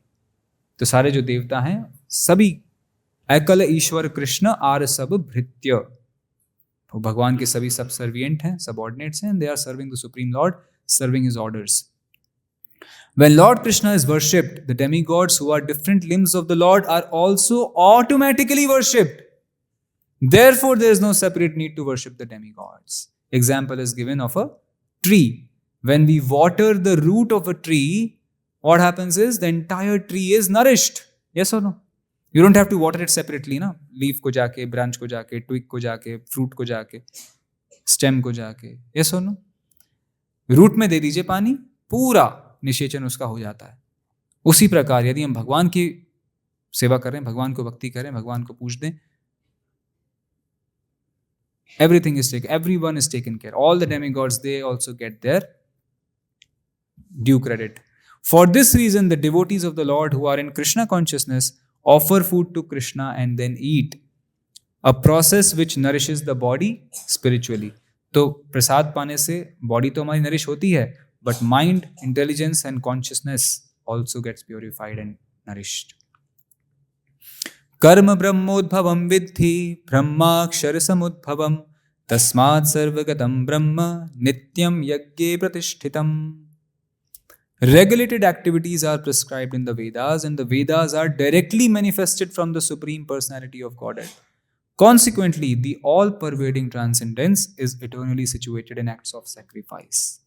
तो सारे जो देवता हैं सभी एकल ईश्वर Krishna are सब भृत्य, तो भगवान के सभी सब सर्विएंट हैं, सबऑर्डिनेट्स हैं, they are serving the Supreme Lord, serving his orders. When Lord Krishna is worshipped, the demigods who are different limbs of the Lord are also automatically worshipped. Therefore, there is no separate need to worship the demigods. Example is given of a tree. When we water the root of a tree, what happens is the entire tree is nourished. Yes or no? You don't have to water it separately, na? Leaf ko jaake, branch ko jaake, twig ko jaake, fruit ko jaake, stem ko jaake. Yes or no? Root में दे दीजिए पानी, पूरा निषेचन उसका हो जाता है. उसी प्रकार यदि हम भगवान की सेवा करें, भगवान को भक्ति करें, भगवान को पूज दें, everything is taken, everyone is taken care. All the demigods, they also get their due credit. For this reason, the devotees of the Lord who are in Krishna consciousness offer food to Krishna and then eat, a process which nourishes the body spiritually. तो प्रसाद पाने से body तो हमारी nourish होती है, but mind, intelligence and consciousness also gets purified and nourished. कर्म ब्रह्मोद्भवं विद्धि ब्रह्माक्षर समुद्भवं तस्मात् सर्वगतं ब्रह्म नित्यं यज्ञे प्रतिष्ठितम्. Regulated activities are prescribed in the Vedas, and the Vedas are directly manifested from the Supreme Personality of Godhead. Consequently, the all-pervading transcendence is eternally situated in acts of sacrifice.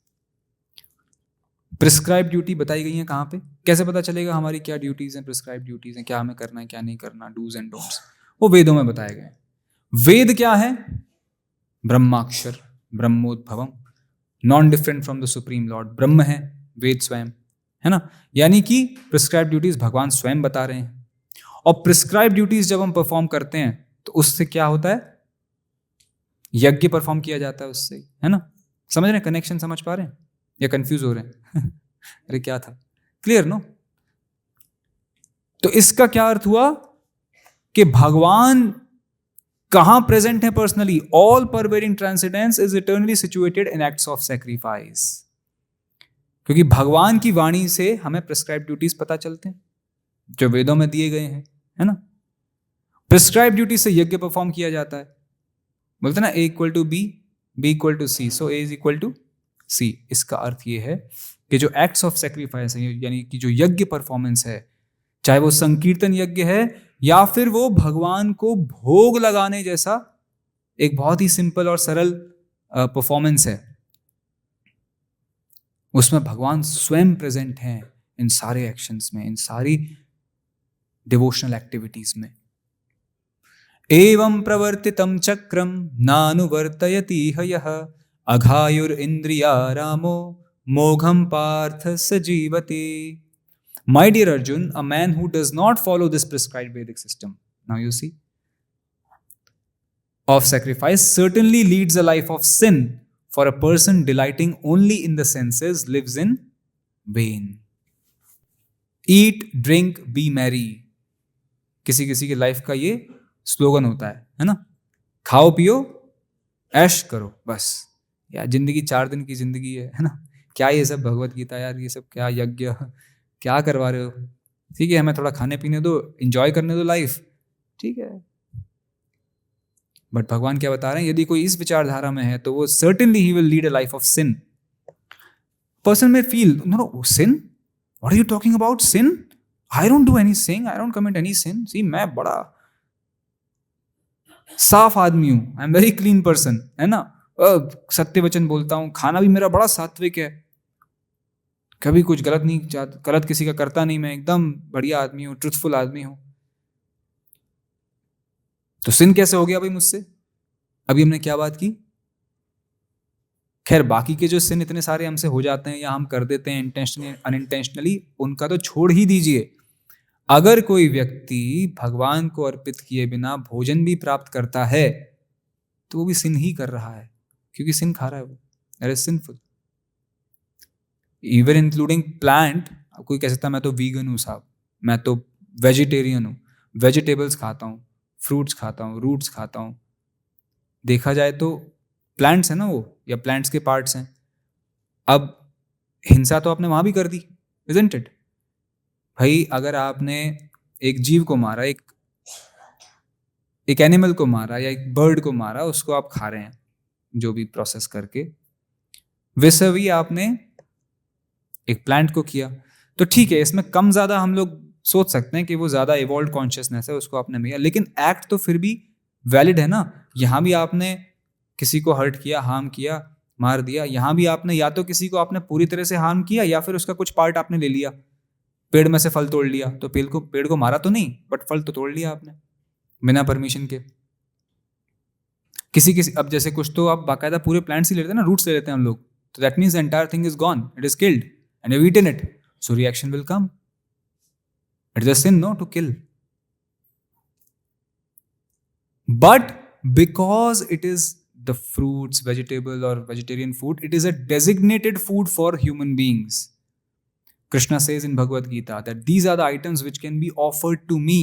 Prescribe duty बताई गई है कहाँ पे? कैसे पता चलेगा हमारी क्या ड्यूटीज हैं, प्रिस्क्राइब ड्यूटीज हैं, क्या हमें करना है, क्या नहीं करना, डूज एंड डोंट्स, वो वेदों में बताए गए. वेद क्या है? ब्रह्माक्षर, ब्रह्मोद्भवम, non different from the supreme lord. ब्रह्म है वेद स्वयं, है ना? यानी कि प्रिस्क्राइब ड्यूटीज भगवान स्वयं बता रहे हैं. और प्रिस्क्राइब ड्यूटीज जब हम परफॉर्म करते हैं तो उससे क्या होता है? यज्ञ परफॉर्म किया जाता है उससे, है ना? समझ रहे हैं? कनेक्शन समझ पा रहे हैं या कंफ्यूज हो रहे हैं? अरे क्या था? Clear no? तो इसका क्या अर्थ हुआ कि भगवान कहां प्रेजेंट है personally? All pervading transcendence is eternally situated in acts of sacrifice. क्योंकि भगवान की वाणी से हमें प्रिस्क्राइब ड्यूटीज पता चलते हैं जो वेदों में दिए गए हैं, है ना? प्रिस्क्राइब ड्यूटी से यज्ञ परफॉर्म किया जाता है. बोलते ना A equal to B, B equal to C, so A is equal to C. इसका अर्थ ये है कि जो एक्ट्स ऑफ सेक्रीफाइस है, यानी कि जो यज्ञ परफॉर्मेंस है, चाहे वो संकीर्तन यज्ञ है या फिर वो भगवान को भोग लगाने जैसा एक बहुत ही सिंपल और सरल परफॉर्मेंस है, उसमें भगवान स्वयं प्रेजेंट हैं इन सारे एक्शंस में, इन सारी डिवोशनल एक्टिविटीज में. एवं प्रवर्तितं चक्रम नानुवर्तयति यः अघायुर इंद्रिया रामो मोघम Partha सजीवते. My dear Arjun, a man who does not follow this prescribed Vedic system, now you see, of sacrifice certainly leads a life of sin, for a person delighting only in the senses lives in vain. Eat, drink, be merry. किसी किसी की life का ये slogan होता है ना? खाओ पियो ऐश करो बस। यार जिंदगी 4 दिन की जिंदगी है ना? क्या ये सब भगवत गीता यार, ये सब क्या यज्ञ क्या करवा रहे हो? ठीक है, हमें थोड़ा खाने पीने दो, एंजॉय करने दो लाइफ, ठीक है। बट भगवान क्या बता रहे हैं, यदि कोई इस विचारधारा में है तो वो certainly he will lead a life of sin. Person may feel no sin, what are you talking about sin? I don't do any sin, I don't commit any sin. See मैं बड़ा साफ आदमी हूं, I am very clean person, है ना? सत्य वचन बोलता हूं, खाना भी मेरा बड़ा सात्विक है, कभी कुछ गलत नहीं, गलत किसी का करता नहीं, मैं एकदम बढ़िया आदमी हूं, ट्रुथफुल आदमी हूं। तो सिन कैसे हो गया भाई मुझसे? अभी हमने क्या बात की? खैर बाकी के जो सिन इतने सारे हमसे हो जाते हैं या हम कर देते हैं इंटेंशनली अनइंटेंशनली, उनका तो छोड़ ही दीजिए। अगर कोई व्यक्ति भगवान को अर्पित किए बिना भोजन भी प्राप्त करता है तो वो भी सिन ही कर रहा है, क्योंकि सिन खा रहा है वो, that is sinful. Even including plant. कोई कह सकता है मैं तो वीगन हूँ साहब, मैं तो वेजिटेरियन हूँ, वेजिटेबल्स खाता हूँ, फ्रूट्स खाता हूँ, रूट्स खाता हूँ। देखा जाए तो प्लांट्स है ना वो, या प्लांट्स के पार्ट्स हैं। अब हिंसा तो आपने वहां भी कर दी, इजंट इट? भाई अगर आपने एक जीव को मारा, एक एनिमल को मारा या एक बर्ड को मारा, उसको आप खा रहे हैं जो भी प्रोसेस करके, वैसे भी आपने एक प्लांट को किया। तो ठीक है, इसमें कम ज्यादा हम लोग सोच सकते हैं कि वो ज्यादा इवॉल्व कॉन्शियसनेस है, उसको आपने किया, लेकिन एक्ट तो फिर भी वैलिड है ना। यहां भी आपने किसी को हर्ट किया, हार्म किया, मार दिया। यहां भी आपने या तो किसी को आपने पूरी तरह से हार्म किया या फिर उसका कुछ पार्ट आपने ले लिया, पेड़ में से फल तोड़ लिया। तो पेड़ को मारा तो नहीं, बट फल तो तोड़ लिया आपने बिना परमिशन के। किसी अब जैसे कुछ तो आप बाकायदा पूरे प्लांट्स ही लेते हैं ना, रूट्स ले लेते हैं हम लोग, तो that means the entire thing is gone, it is killed and you eaten it, so reaction will come. It is a sin no to kill, but because it is the fruits, vegetable or vegetarian food, it is a designated food for human beings. Krishna says in Bhagavad Gita that these are the items which can be offered to me.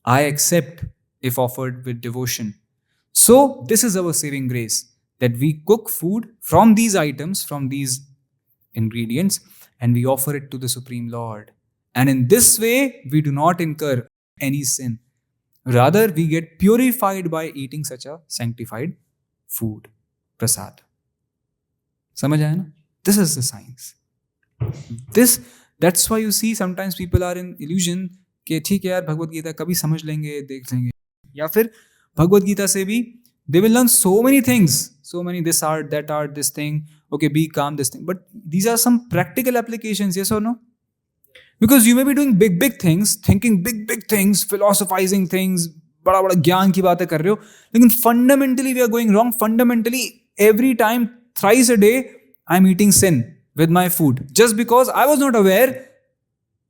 I accept if offered with devotion. So this is our saving grace, that we cook food from these items, from these ingredients, and we offer it to the Supreme Lord. And in this way, we do not incur any sin. Rather, we get purified by eating such a sanctified food, prasad. समझ आया ना? This is the science. That's why you see sometimes people are in illusion कि ठीक है यार भगवत गीता कभी समझ लेंगे, देख लेंगे, या फिर भगवत गीता से भी they will learn so many things, so many this art, that art, this thing, okay, be calm, this thing. But these are some practical applications, yes or no? Because you may be doing big things, thinking big things, philosophizing things, बड़ा ज्ञान की बातें कर रहे हो, लेकिन fundamentally we are going wrong. Fundamentally, every time, thrice a day, I'm eating sin with my food, just because I was not aware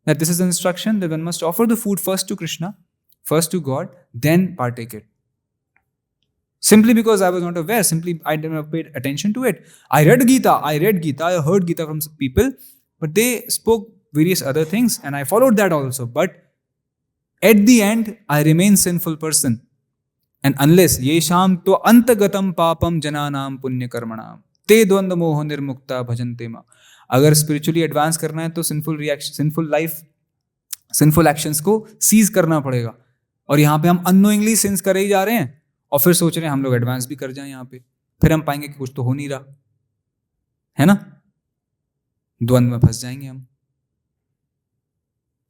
that this is an instruction that one must offer the food first to Krishna, first to God, then partake it. Simply because I was not aware, simply I didn't pay attention to it. I read Gita, I heard Gita from some people, but they spoke various other things and I followed that also. But at the end, I remain sinful person. And unless yesham to antagatam papam jananam punya karmanam te dvanda moha nirmukta bhajante ma. अगर spiritually advance करना है तो sinful reaction, sinful life, sinful actions को seize करना पड़ेगा। और यहाँ पे हम अननोइंगली सिंस करे ही जा रहे हैं और फिर सोच रहे हैं हम लोग एडवांस भी कर जाएं यहाँ पे, फिर हम पाएंगे कि कुछ तो हो नहीं रहा है ना, द्वंद्व में फंस जाएंगे हम।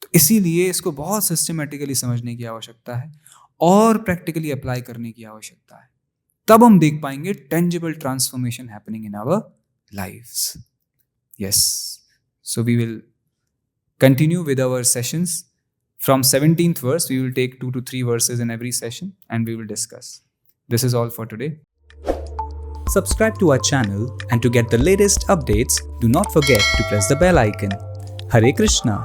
तो इसीलिए इसको बहुत सिस्टमेटिकली समझने की आवश्यकता है और प्रैक्टिकली अप्लाई करने की आवश्यकता है, तब हम देख पाएंगे tangible transformation happening in our lives. Yes, so we will continue with our sessions. From 17th verse, we will take 2 to 3 verses in every session and we will discuss. This is all for today. Subscribe to our channel, and to get the latest updates, do not forget to press the bell icon. Hare Krishna.